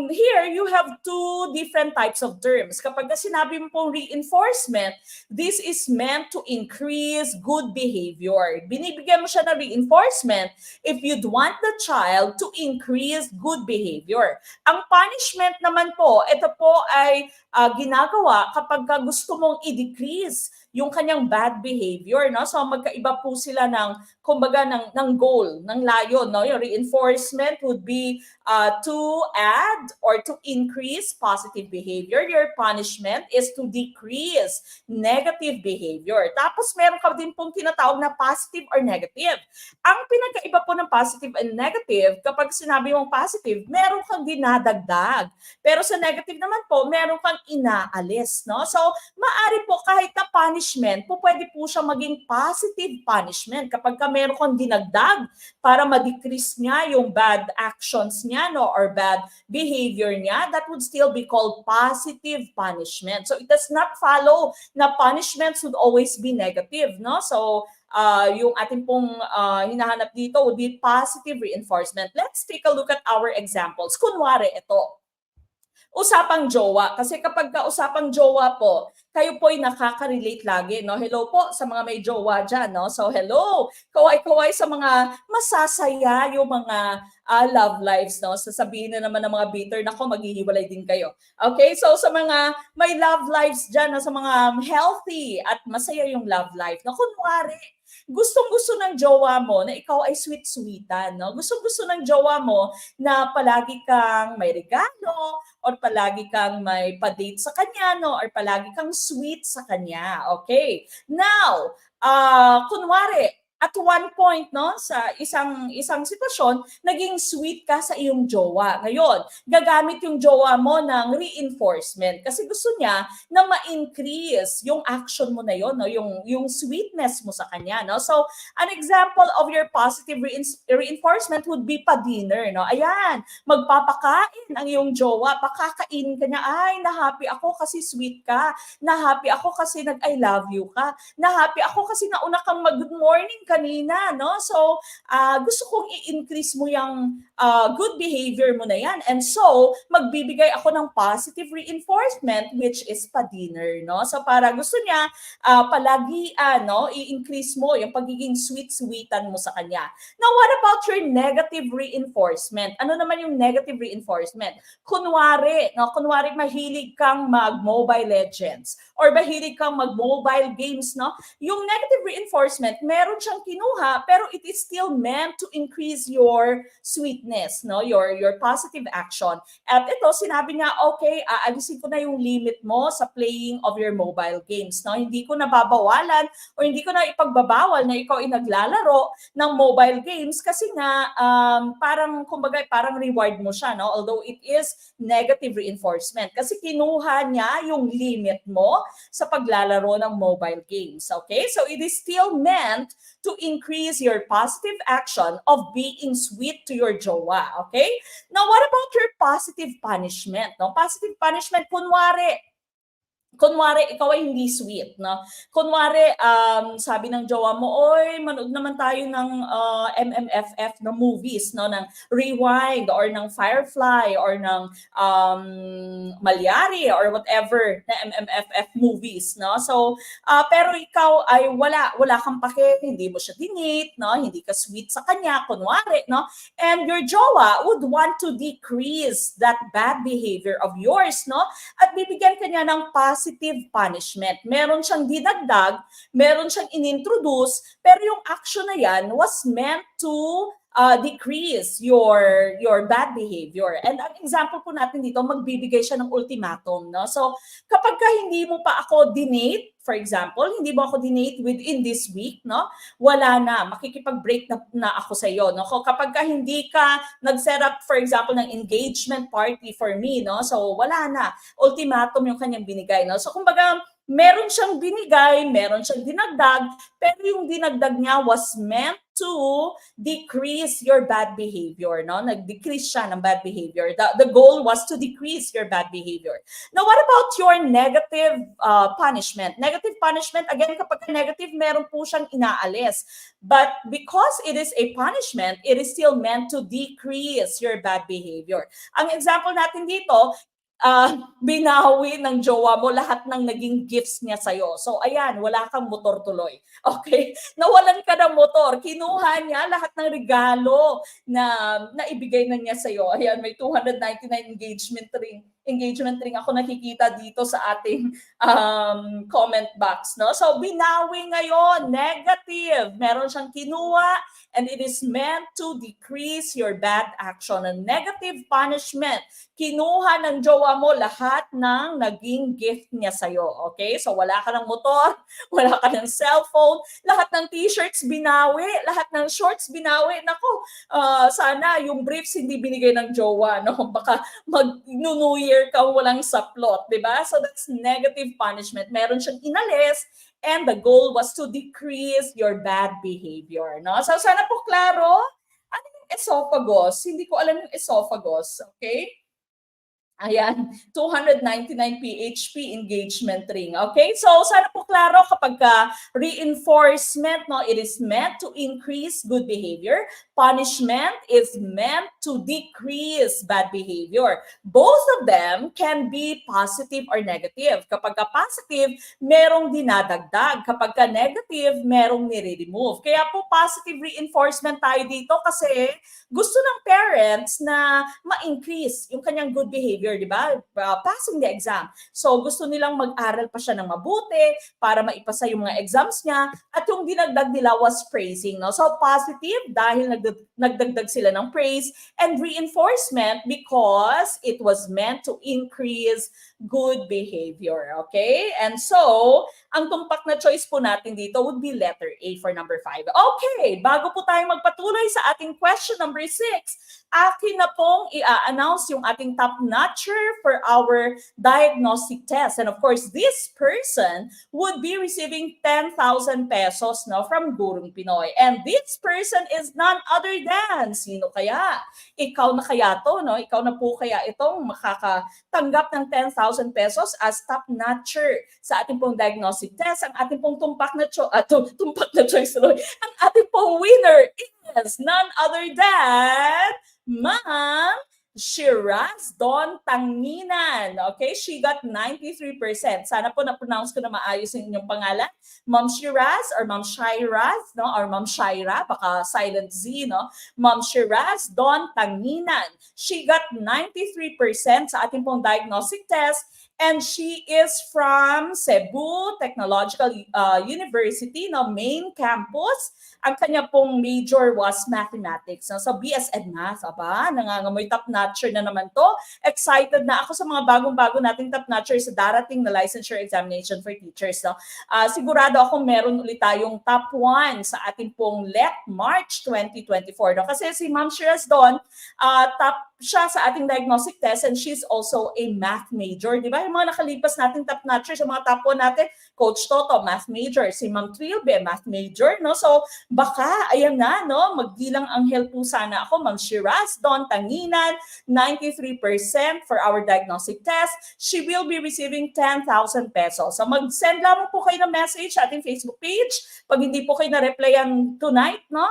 S2: here you have two different types of terms. Kapag sinabi mo pong reinforcement, this is meant to increase good behavior. Binibigyan mo siya ng reinforcement if you'd want the child to increase good behavior. Ang punishment naman po, ito po ay ginagawa kapag gusto mong i-decrease yung kanyang bad behavior, no? So magkaiba po sila ng kumbaga ng goal, ng layon, no? Yung reinforcement would be to add or to increase positive behavior. Your punishment is to decrease negative behavior. Tapos meron ka din pong tinatawag na positive or negative. Ang pinagkaiba po ng positive and negative, kapag sinabi mong positive, meron kang dinadagdag. Pero sa negative naman po, meron kang inaalis, no? So maari po kahit na punishment, po pwede po siya maging positive punishment kapag ka meron kang dinagdag para ma-decrease niya yung bad actions niya, no, or bad behavior niya, that would still be called positive punishment. So it does not follow na punishments would always be negative, no? So yung ating pong hinahanap dito would be positive reinforcement. Let's take a look at our examples. Kunwari ito, usapang jowa. Kasi kapag usapang jowa po, kayo po ay nakaka-relate lagi, no? Hello po sa mga may jowa dyan, no? So hello, kaway-kaway sa mga masasaya yung mga love lives, no? Sasabihin na naman ng mga bitter, nako, maghihiwalay din kayo. Okay, so sa mga may love lives dyan, no? Sa mga healthy at masaya yung love life, no? Kunwari, gustong-gusto ng jowa mo na ikaw ay sweet-sweetan, no? Gustong-gusto ng jowa mo na palagi kang may regalo or palagi kang may pa-date sa kanya, no? Or palagi kang sweet sa kanya. Okay. Now, kunwari, at one point, no, sa isang sitwasyon, naging sweet ka sa iyong jowa. Ngayon, gagamit yung jowa mo ng reinforcement kasi gusto niya na ma-increase yung action mo na yon, no, yung sweetness mo sa kanya, no. So, an example of your positive reinforcement would be pa-dinner, no. Ayan, magpapakain ang iyong jowa, pakakainin ka niya, ay, na-happy ako kasi sweet ka, na-happy ako kasi nag-I love you ka, na-happy ako kasi nauna kang mag-good morning kanina, no? So, gusto kong i-increase mo yung good behavior mo na yan. And so, magbibigay ako ng positive reinforcement, which is pa-dinner, no? So, para gusto niya, palagi, no, i-increase mo yung pagiging sweet-sweetan mo sa kanya. Now, what about your negative reinforcement? Ano naman yung negative reinforcement? Kunwari, no? Kunwari, mahilig kang mag-Mobile Legends or mahilig kang mag-mobile games, no? Yung negative reinforcement, meron siyang kinuha, pero it is still meant to increase your sweetness, no? Your positive action. At ito, sinabi niya, okay, aalisin ko na yung limit mo sa playing of your mobile games, no? Hindi ko nababawalan o hindi ko na ipagbabawal na ikaw ay naglalaro ng mobile games kasi nga parang kumbaga parang reward mo siya, no? Although it is negative reinforcement kasi kinuha niya yung limit mo sa paglalaro ng mobile games. Okay? So it is still meant to to increase your positive action of being sweet to your jowa, okay? Now, what about your positive punishment? No? Positive punishment, kunwari, ikaw ay hindi sweet, no? Kunwari, sabi ng jowa mo, oy, manood naman tayo ng MMFF na movies, no? Ng Rewind, or ng Firefly, or ng Malyari, or whatever na MMFF movies, no? So, pero ikaw ay wala kang pake, hindi mo siya dinate, no? Hindi ka sweet sa kanya, kunwari, no? And your jowa would want to decrease that bad behavior of yours, no? At bibigyan ka niya ng positive punishment. Meron siyang dinagdag, meron siyang inintroduce, pero yung action na yan was meant to decrease your bad behavior. And ang example po natin dito, magbibigay siya ng ultimatum, no? So, kapag ka hindi mo pa ako dinate, for example, hindi mo ako dinate within this week, no? Wala na, makikipag-break na ako sa iyo, no? Kapag ka hindi ka nag-set up, for example, ng engagement party for me, no? So, wala na. Ultimatum yung kanyang binigay, no? So, kumbaga, meron siyang binigay, meron siyang dinagdag, pero yung dinagdag niya was meant to decrease your bad behavior, no? Nag-decrease siya ng bad behavior. The goal was to decrease your bad behavior. Now, what about your negative punishment? Negative punishment, again, kapag negative, meron po siyang inaalis. But because it is a punishment, it is still meant to decrease your bad behavior. Ang example natin dito, binawi ng jowa mo lahat ng naging gifts niya sa'yo. So, ayan, wala kang motor tuloy. Okay? Nawalan ka ng motor. Kinuha niya lahat ng regalo na ibigay na niya sa'yo. Ayan, may 299 engagement ring ako nakikita dito sa ating comment box, no? So, binawi ngayon, negative. Meron siyang kinuha, and it is meant to decrease your bad action. A negative punishment. Kinuha ng jowa mo lahat ng naging gift niya sa'yo. Okay? So, wala ka ng motor, wala ka ng cellphone, lahat ng t-shirts binawi, lahat ng shorts binawi. Naku, sana yung briefs hindi binigay ng jowa, no? Baka mag-New Year ka walang saplot, di ba? So, that's negative punishment. Meron siyang inalis, and the goal was to decrease your bad behavior, no? So, sana po klaro. Ano yung esophagus? Hindi ko alam yung esophagus, okay? Ayan, 299 PHP engagement ring. Okay? So, sana po klaro kapag reinforcement, no, it is meant to increase good behavior. Punishment is meant to decrease bad behavior. Both of them can be positive or negative. Kapag positive, merong dinadagdag. Kapag negative, merong nire-remove. Kaya po positive reinforcement tayo dito kasi gusto ng parents na ma-increase yung kanyang good behavior, di ba? Passing the exam. So, gusto nilang mag-aral pa siya ng mabuti para maipasa yung mga exams niya, at yung dinagdag nila was praising, no? So, positive dahil nagdagdag sila ng praise, and reinforcement because it was meant to increase good behavior. Okay? And so, ang tumpak na choice po natin dito would be letter A for number 5. Okay, bago po tayo magpatuloy sa ating question number 6, akin na pong i-announce yung ating top notcher for our diagnostic test. And of course, this person would be receiving 10,000 pesos, no, from Gurong Pinoy. And this person is none other than, sino kaya? Ikaw na kaya to, no? Ikaw na po kaya itong makakatanggap ng 10,000 pesos as top notcher sa ating pong diagnostic test. Ang ating pong tumpak na choice, ang ating pong winner is none other than Ma'am Shiraz Don Tanginan. Okay, she got 93%. Sana po na-pronounce ko na maayos yung inyong pangalan. Ma'am Shiraz or Ma'am Shiraz, no? Or Ma'am Shaira, baka silent Z, no? Ma'am Shiraz Don Tanginan. She got 93% sa ating pong diagnostic test, and she is from Cebu Technological University, no, main campus. Ang kanya pong major was mathematics. No? So BS Ed Math, aba, nangangamoy top notcher na naman to. Excited na ako sa mga bagong-bago nating top notcher sa darating na licensure examination for teachers. No? Sigurado ako meron ulit tayong top 1 sa ating pong LET March 2024. No? Kasi si Ma'am Shiraz doon, top siya sa ating diagnostic test and she's also a math major. Di ba? Yung mga nakalipas nating top notchers, yung mga top 1 natin, Coach Toto, math major. Si Ma'am Trilbe, math major. No? So, baka, ayan na, no? Magdilang anghel po sana ako. Ma'am Shiraz, Don Tanginan, 93% for our diagnostic test. She will be receiving 10,000 pesos. So, mag-send lamang po kayo ng message sa ating Facebook page. Pag hindi po kayo na-replyan tonight, no?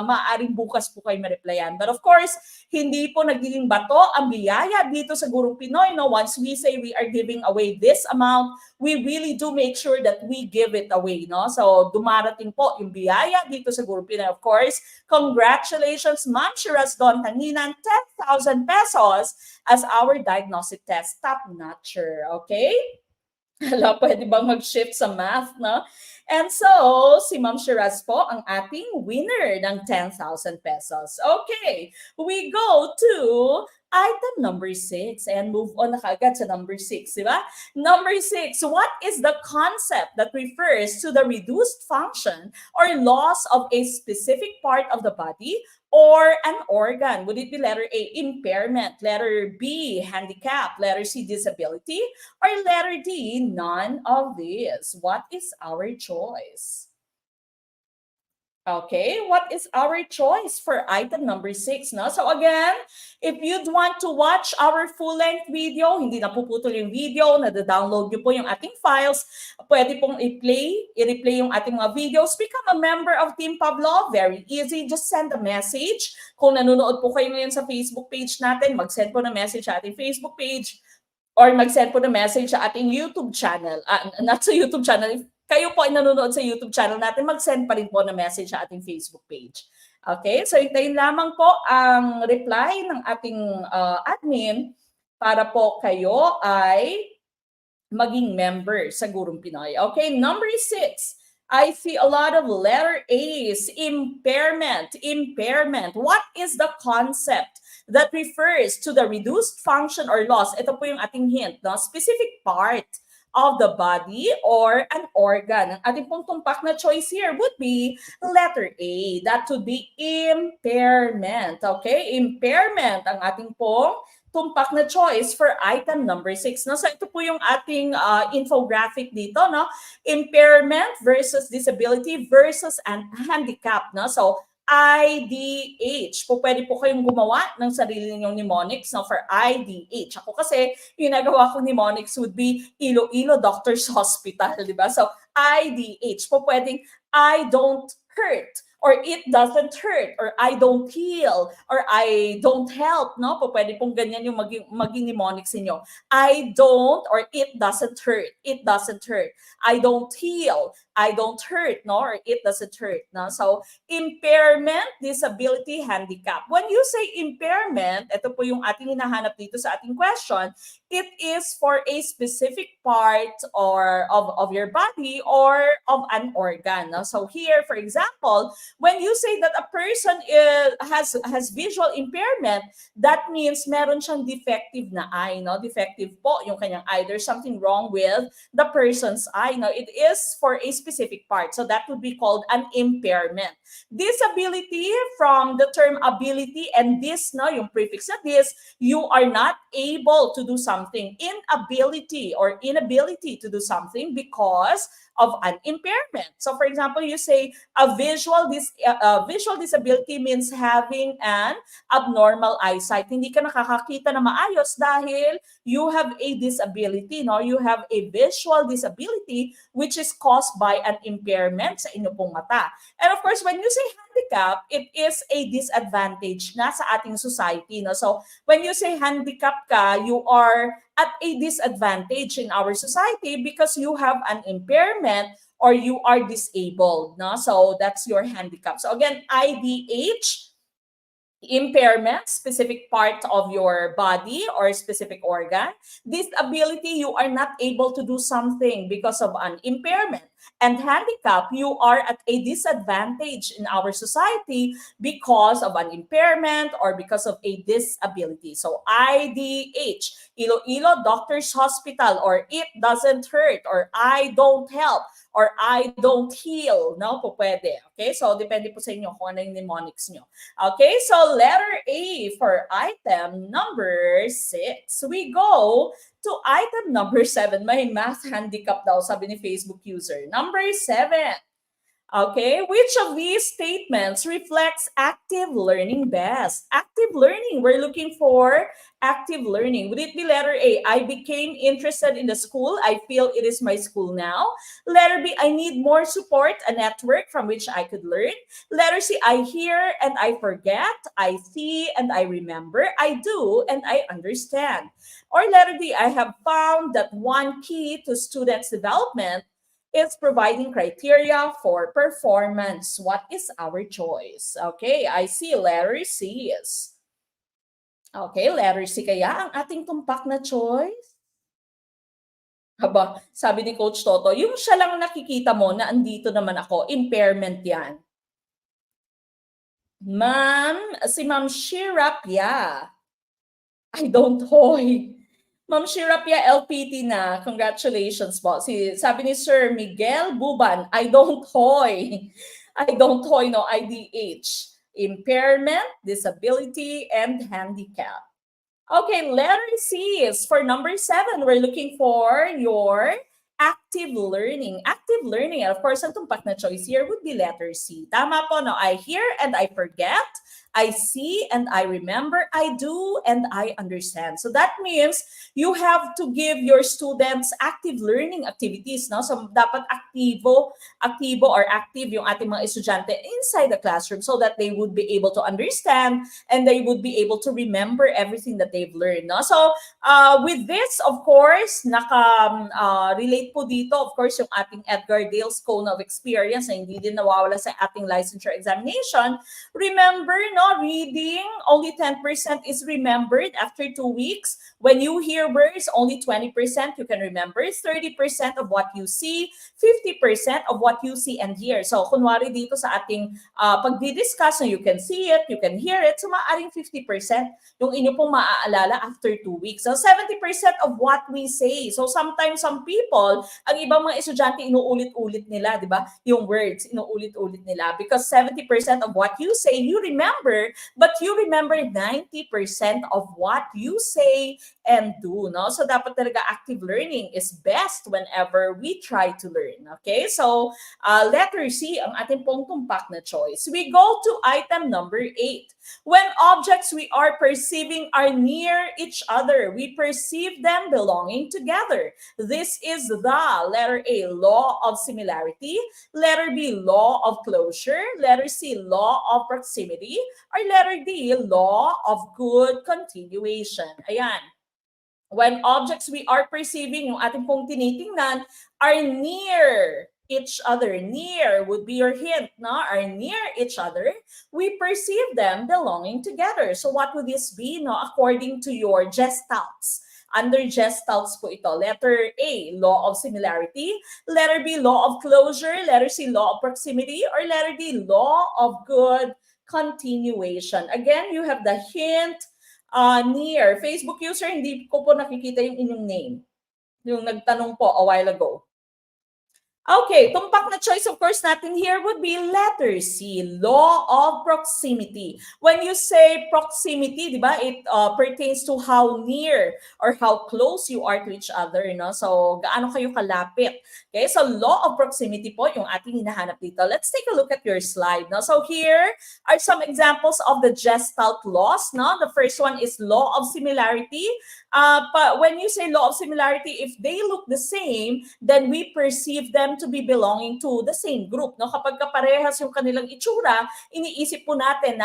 S2: Maaaring bukas po kayo ma-replyan. But of course, hindi po nagiging bato ang biyaya dito sa Gurong Pinoy. No? Once we say we are giving away this amount, we really do make sure that we give it away. No? So, dumarating po yung biyaya dito sa Gurong Pinoy. Of course, congratulations, Ma'am Shiraz Don Tanginan, 10,000 pesos as our diagnostic test top-notcher. Okay? Hala, pwede bang mag-shift sa math, no? And so, si Ma'am Shiraz po ang ating winner ng 10,000 pesos. Okay, we go to item number 6 and move on na kaagad sa number 6, di ba? Number 6, what is the concept that refers to the reduced function or loss of a specific part of the body or an organ? Would it be letter A, impairment, letter B, handicap, letter C, disability, or letter D, none of these? What is our choice? Okay, what is our choice for item number 6? No? So again, if you'd want to watch our full-length video, hindi na puputol yung video, nada-download nyo po yung ating files, pwede pong i-replay yung ating mga videos, become a member of Team Pablo, very easy, just send a message. Kung nanonood po kayo ngayon sa Facebook page natin, mag-send po na message sa ating Facebook page, or mag-send po na message sa ating YouTube channel, not sa YouTube channel, kayo po ay nanonood sa YouTube channel natin, mag-send pa rin po na message sa ating Facebook page. Okay? So, hintayin lamang po ang reply ng ating admin para po kayo ay maging member sa Gurong Pinoy. Okay? Number 6. I see a lot of letter A's. Impairment. Impairment. What is the concept that refers to the reduced function or loss? Ito po yung ating hint, no? Specific part of the body or an organ. Ang ating pong tumpak na choice here would be letter A. That would be impairment. Okay? Impairment ang ating pong tumpak na choice for item number 6. No? So ito po yung ating infographic dito. No? Impairment versus disability versus an handicap. No? So IDH. Po, pwede po kayong gumawa ng sarili ninyong mnemonics, no, for IDH. Ako kasi, yung nagawa ko mnemonics would be Iloilo Doctors Hospital, di ba? So, IDH. Po, pwedeng I don't hurt, or it doesn't hurt, or I don't heal, or I don't help, no? Po, pwede pong ganyan yung maging mnemonics ninyo. I don't, or it doesn't hurt. It doesn't hurt. I don't heal. I don't hurt, no? Or it doesn't hurt, no? So, impairment, disability, handicap. When you say impairment, ito po yung ating hinahanap dito sa ating question, it is for a specific part or of your body or of an organ. No? So here, for example, when you say that a person has visual impairment, that means meron siyang defective na eye. No? Defective po yung kanyang eye. There's something wrong with the person's eye. No? It is for a specific part. So that would be called an impairment. Disability, from the term ability and this, no, yung prefix na this, you are not able to do something. Inability or inability to do something because of an impairment. So for example, you say a visual disability means having an abnormal eyesight. Hindi ka nakakakita na maayos dahil you have a disability, no? You have a visual disability which is caused by an impairment sa inyo pong mata. And of course, when you say handicap, it is a disadvantage na sa ating society, no? So when you say handicap ka, you are at a disadvantage in our society because you have an impairment or you are disabled, no? So that's your handicap. So again, IDH, impairment, specific part of your body or specific organ. Disability, you are not able to do something because of an impairment. And handicap, you are at a disadvantage in our society because of an impairment or because of a disability. So IDH, Iloilo Doctors Hospital, or it doesn't hurt, or I don't help, or I don't heal, no? Po pwede. Okay? So, depende po sa inyo kung ano yung mnemonics nyo. Okay? So, letter A for item number 6. We go to item number 7. May math handicap daw, sabi ni Facebook user. Number 7. Okay, which of these statements reflects active learning best? Active learning, we're looking for active learning. Would it be letter A, I became interested in the school, I feel it is my school now? Letter B, I need more support, a network from which I could learn? Letter C, I hear and I forget, I see and I remember, I do and I understand. Or letter D, I have found that one key to students' development is providing criteria for performance. What is our choice? Okay, I see letter C is. Okay, letter C kaya ang ating tumpak na choice? Haba, sabi ni Coach Toto, yung siya lang nakikita mo na andito naman ako, impairment yan. Ma'am, si Ma'am Shira Pia. I don't hoy. Ma'am Shirapia LPT na, congratulations po. Sabi ni Sir Miguel Buban, I don't hoy. I don't hoy, no, IDH. Impairment, disability, and handicap. Okay, letter C is for number 7. We're looking for your active learning. Active learning, and of course, ang tumpak na choice here would be letter C. Tama po, no? I hear and I forget. I see and I remember, I do and I understand. So that means you have to give your students active learning activities, no? So dapat aktibo or active yung ating mga estudyante inside the classroom so that they would be able to understand and they would be able to remember everything that they've learned, no? So with this, of course, relate po dito, of course, yung ating Edgar Dale's Cone of Experience na hindi din nawawala sa ating licensure examination. Remember, no, reading, only 10% is remembered after 2 weeks. When you hear words, only 20% you can remember. 30% of what you see, 50% of what you see and hear. So, kunwari dito sa ating pagdi-discuss, you can see it, you can hear it, so maaaring 50% yung inyo pong maaalala after 2 weeks. So, 70% of what we say. So, sometimes some people, ang ibang mga estudyante, inuulit-ulit nila, di ba? Yung words, inuulit-ulit nila. Because 70% of what you say, you remember, but you remember 90% of what you say and do, no? So dapat talaga active learning is best whenever we try to learn, okay? So letter C ang ating pong tumpak na choice. We go to item number 8. When objects we are perceiving are near each other, we perceive them belonging together. This is the letter A, law of similarity, letter B, law of closure, letter C, law of proximity, or letter D, law of good continuation. Ayan. When objects we are perceiving, yung ating pong tinitingnan, are near each other. Near would be your hint, no? Are near each other, we perceive them belonging together. So what would this be, no? According to your gestalts. Under gestalts po ito. Letter A, law of similarity. Letter B, law of closure. Letter C, law of proximity. Or letter D, law of good continuation. Again, you have the hint near. Facebook user, hindi ko po nakikita yung inyong name. Yung nagtanong po a while ago. Okay, tumpak na choice of course natin here would be letter C, law of proximity. When you say proximity, di ba, it pertains to how near or how close you are to each other, no? So, gaano kayo kalapit. Okay, so law of proximity po yung ating hinahanap dito. Let's take a look at your slide, no? So, here are some examples of the Gestalt laws, no? The first one is law of similarity. But when you say law of similarity, if they look the same, then we perceive them to be belonging to the same group, no? Kapag kaparehas yung kanilang itsura, iniisip po natin na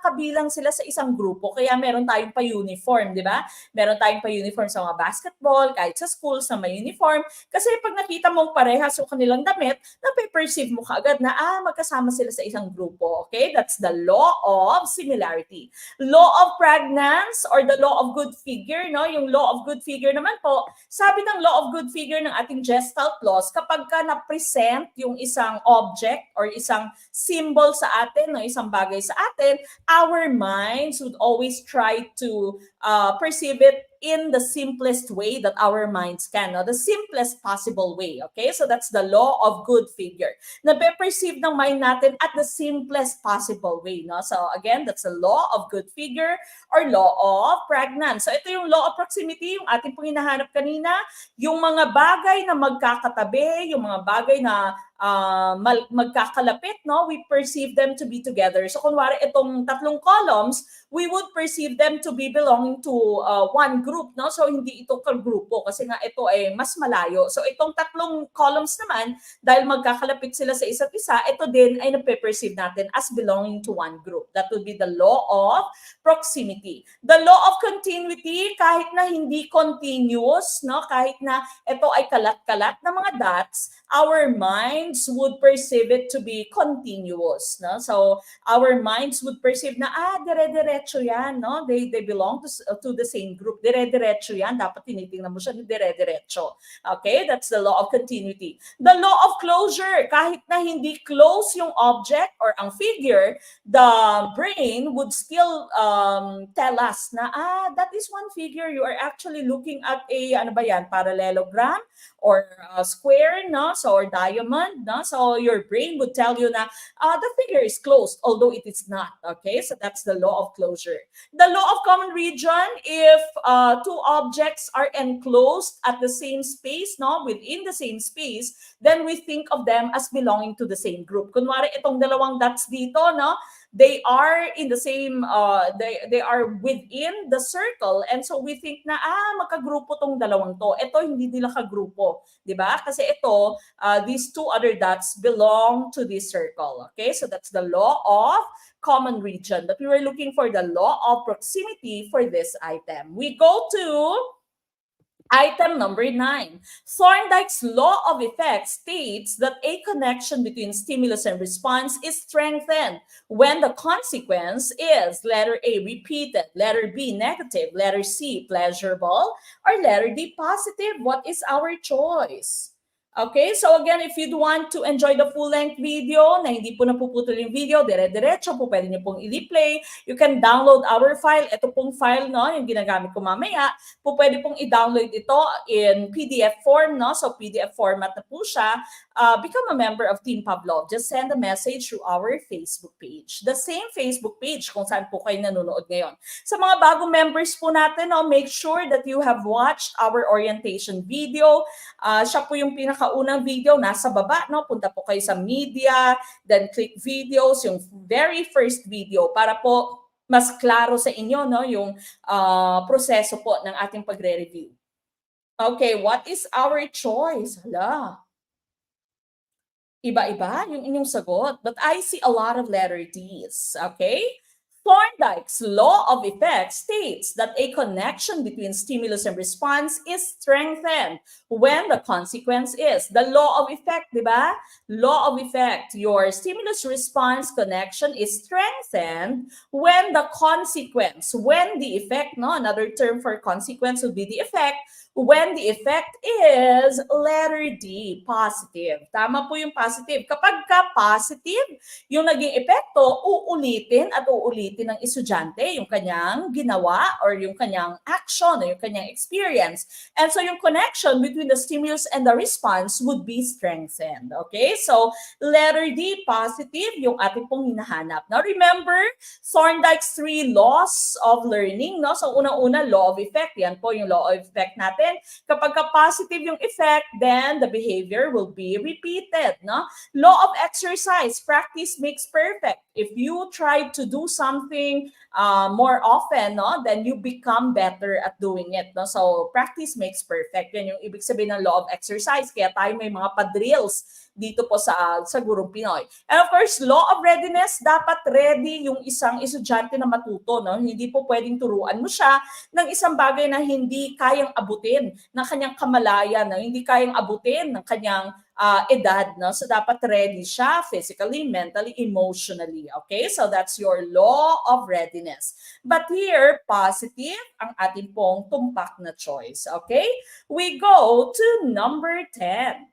S2: kabilang sila sa isang grupo, kaya meron tayong pa-uniform, di ba? Meron tayong pa-uniform sa mga basketball, kahit sa schools na may uniform, kasi pag nakita mong parehas yung kanilang damit, nape-perceive mo kaagad na magkasama sila sa isang grupo, okay? That's the law of similarity. Law of pregnance or the law of good figure, no? Yung law of good figure naman po, sabi ng law of good figure ng ating Gestalt laws, kapag ka na-present yung isang object or isang symbol sa atin, no, isang bagay sa atin, our minds would always try to perceive it in the simplest way that our minds can, no? The simplest possible way, okay? So that's the law of good figure. Nape-perceive ng mind natin at the simplest possible way, no? So again, that's the law of good figure or law of pregnance. So ito yung law of proximity, yung ating pong hinahanap kanina, yung mga bagay na magkakatabi, yung mga bagay na magkakalapit, no? We perceive them to be together. So kunwari itong tatlong columns, we would perceive them to be belonging to one group, no? So hindi ito kagrupo kasi nga ito ay mas malayo. So itong tatlong columns naman, dahil magkakalapit sila sa isa't isa, ito din ay nape-perceive natin as belonging to one group. That would be the law of proximity. The law of continuity, kahit na hindi continuous, no? Kahit na ito ay kalat-kalat na mga dots, our minds would perceive it to be continuous, no? So our minds would perceive na dire-diretso yan, no? They belong to the same group. Dire-diretso yan, dapat tinitingnan mo siya ni dire-diretso. Okay, that's the law of continuity. The law of closure, kahit na hindi close yung object or ang figure, the brain would still tell us na that is one figure. You are actually looking at a parallelogram or square, no? So or diamond, no? So your brain would tell you na the figure is closed, although it is not. Okay, so that's the law of closure. The law of common region, if two objects are enclosed at the same space, no, within the same space, then we think of them as belonging to the same group. Kunwari itong dalawang dots dito, no, they are in the same they are within the circle, and so we think na magkagrupo tong dalawang to. Ito hindi nila kagrupo, di ba? Kasi ito these two other dots belong to this circle. Okay, so that's the law of common region, but we were looking for the law of proximity for this item. We go to item number 9. Thorndike's law of effect states that a connection between stimulus and response is strengthened when the consequence is letter A, repeated, letter B, negative, letter C, pleasurable, or letter D, positive. What is our choice? Okay, so again, if you'd want to enjoy the full-length video na hindi po napuputol yung video, dire-diretso po, pwede niyo pong i-replay. You can download our file. Ito pong file, no, yung ginagamit ko mamaya, po pwede pong i-download ito in PDF form, no? So PDF format na po siya. Become a member of Team Pavlov. Just send a message through our Facebook page. The same Facebook page kung saan po kayo nanonood ngayon. Sa mga bagong members po natin, no, make sure that you have watched our orientation video. Siya po yung pinakaunang video, nasa baba, no? Punta po kayo sa media, then click videos, yung very first video para po mas klaro sa inyo, no, yung proseso po ng ating pagre-review. Okay, what is our choice? Hala. Iba-iba yung inyong sagot, but I see a lot of letter D's. Okay? Thorndike's law of effect states that a connection between stimulus and response is strengthened when the consequence is. The law of effect, di ba? Law of effect. Your stimulus-response connection is strengthened when the consequence, when the effect, no? Another term for consequence would be the effect, when the effect is letter D, positive. Tama po yung positive. Kapag ka positive, yung naging epekto, uulitin at uulitin ng estudyante yung kanyang ginawa or yung kanyang action or yung kanyang experience. And so yung connection between the stimulus and the response would be strengthened. Okay? So letter D, positive, yung ating pong hinahanap. Now remember, Thorndike's 3 laws of learning. No? So unang-una, law of effect. Yan po yung law of effect natin. Kapag positive yung effect, then the behavior will be repeated. No? Law of exercise, practice makes perfect. If you try to do something more often, no, then you become better at doing it. No? So practice makes perfect. Yan yung ibig sabihin ng law of exercise. Kaya tayo may mga pa-drills dito po sa Gurong Pinoy. And of course, law of readiness, dapat ready yung isang estudyante na matuto. No? Hindi po pwedeng turuan mo siya ng isang bagay na hindi kayang abutin ng kanyang kamalayan, no? Hindi kayang abutin ng kanyang edad. No? So dapat ready siya physically, mentally, emotionally. Okay? So that's your law of readiness. But here, positive ang ating pong tumpak na choice. Okay? We go to number 10.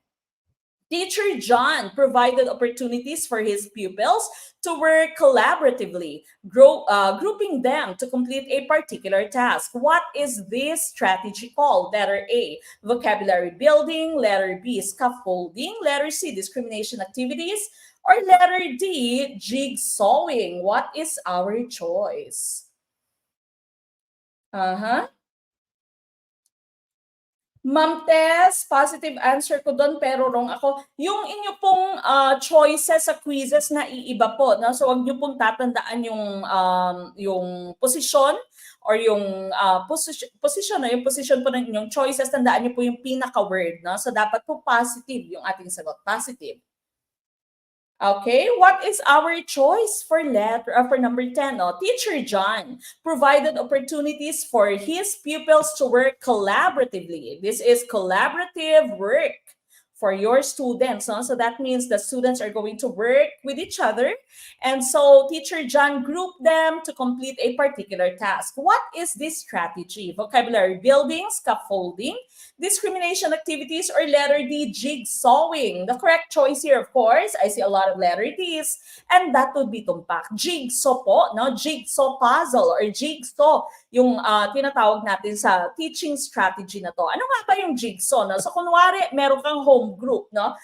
S2: Teacher John provided opportunities for his pupils to work collaboratively, grouping them to complete a particular task. What is this strategy called? Letter A, vocabulary building. Letter B, scaffolding. Letter C, discrimination activities. Or letter D, jigsawing. What is our choice? Uh-huh. Ma'am Tess, positive answer ko doon pero wrong ako. Yung inyo pong choices sa quizzes na iiba po, no? So wag niyo pong tatandaan yung position or yung position, no? Yung position po ng inyong choices, tandaan niyo po yung pinaka-word, no? So dapat po positive yung ating sagot, positive. Okay, what is our choice for for number 10? No? Teacher John provided opportunities for his pupils to work collaboratively. This is collaborative work for your students. No? So that means the students are going to work with each other. And so Teacher John grouped them to complete a particular task. What is this strategy? Vocabulary building, scaffolding, discrimination activities, or letter D, jigsawing? The correct choice here, of course, I see a lot of letter D's, and that would be tumpak. Jigsaw po, no? Jigsaw puzzle or jigsaw, yung tinatawag natin sa teaching strategy na to. Ano nga ba yung jigsaw? No? So kunwari, meron kang home group, no?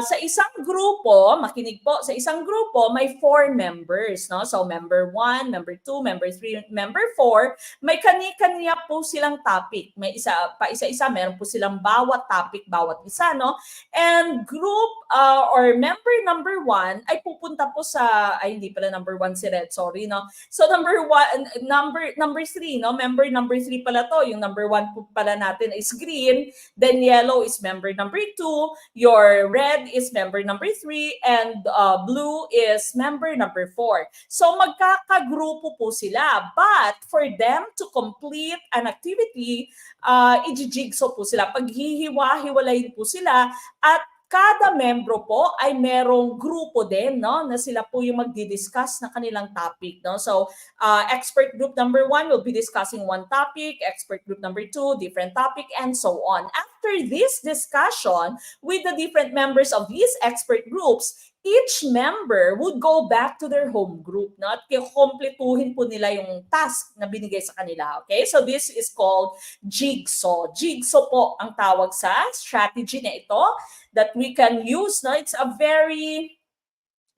S2: Sa isang grupo, makinig po, sa isang grupo, may 4 members, no? So member 1, member 2, member 3, member 4, may kani-kanya po silang topic. May isa-isa, meron po silang bawat topic, bawat isa, no? And group or member number 1 ay pupunta po sa, ay hindi pala number 1 si Red, sorry, no? So number 1, number 3, no? Member number 3 pala to. Yung number 1 po pala natin is green, then yellow is member number 2, your red is member number 3, and blue is member number 4. So magkakagrupo po sila. But for them to complete an activity, i-jigsaw po sila. Paghihiwa-hiwalayin po sila at kada membro po ay merong grupo din, no, na sila po yung magdi-discuss ng kanilang topic, no. So expert group number 1 will be discussing one topic, expert group number 2 different topic, and so on. After this discussion with the different members of these expert groups, each member would go back to their home group, no? At kumpletuhin po nila yung task na binigay sa kanila. Okay? So this is called jigsaw. Jigsaw po ang tawag sa strategy na ito that we can use. No? It's a very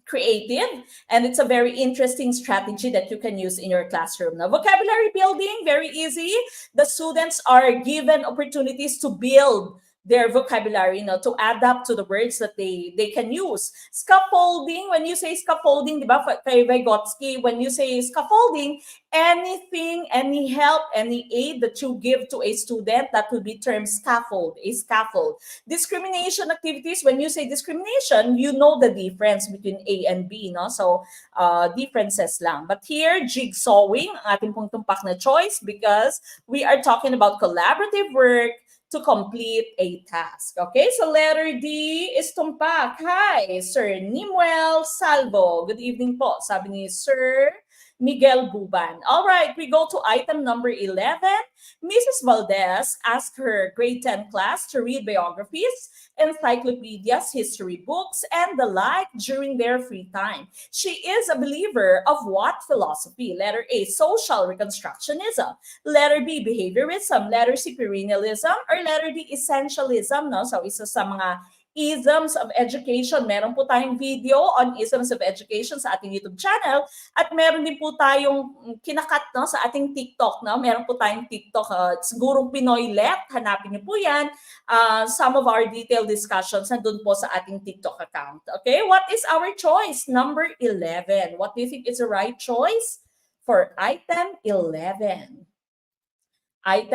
S2: creative and it's a very interesting strategy that you can use in your classroom. Now, vocabulary building, very easy. The students are given opportunities to build their vocabulary, to adapt to the words that they can use. Scaffolding, when you say scaffolding, di ba, kay Vygotsky, when you say scaffolding, anything, any help, any aid that you give to a student, that would be termed scaffold, a scaffold. Discrimination activities, when you say discrimination, you know the difference between A and B, no? So, differences lang. But here, jigsawing, ang ating pong tumpak na choice because we are talking about collaborative work to complete a task. Okay, so letter D is tumpak. Hi, Sir Nimuel Salvo. Good evening po. Sabi ni Sir Miguel Buban. All right, we go to item number 11. Mrs. Valdez asked her grade 10 class to read biographies, encyclopedias, history books, and the like during their free time. She is a believer of what philosophy? Letter A, social reconstructionism. Letter B, behaviorism. Letter C, perennialism. Or letter D, essentialism. No? So isa sa mga isms of education. Meron po tayong video on isms of education sa ating YouTube channel at meron din po tayong kinakat, no, sa ating TikTok. No? Meron po tayong TikTok, Gurong Pinoy Let. Hanapin niyo po yan. Some of our detailed discussions nandun po sa ating TikTok account. Okay, what is our choice? Number 11. What do you think is the right choice for item 11? Item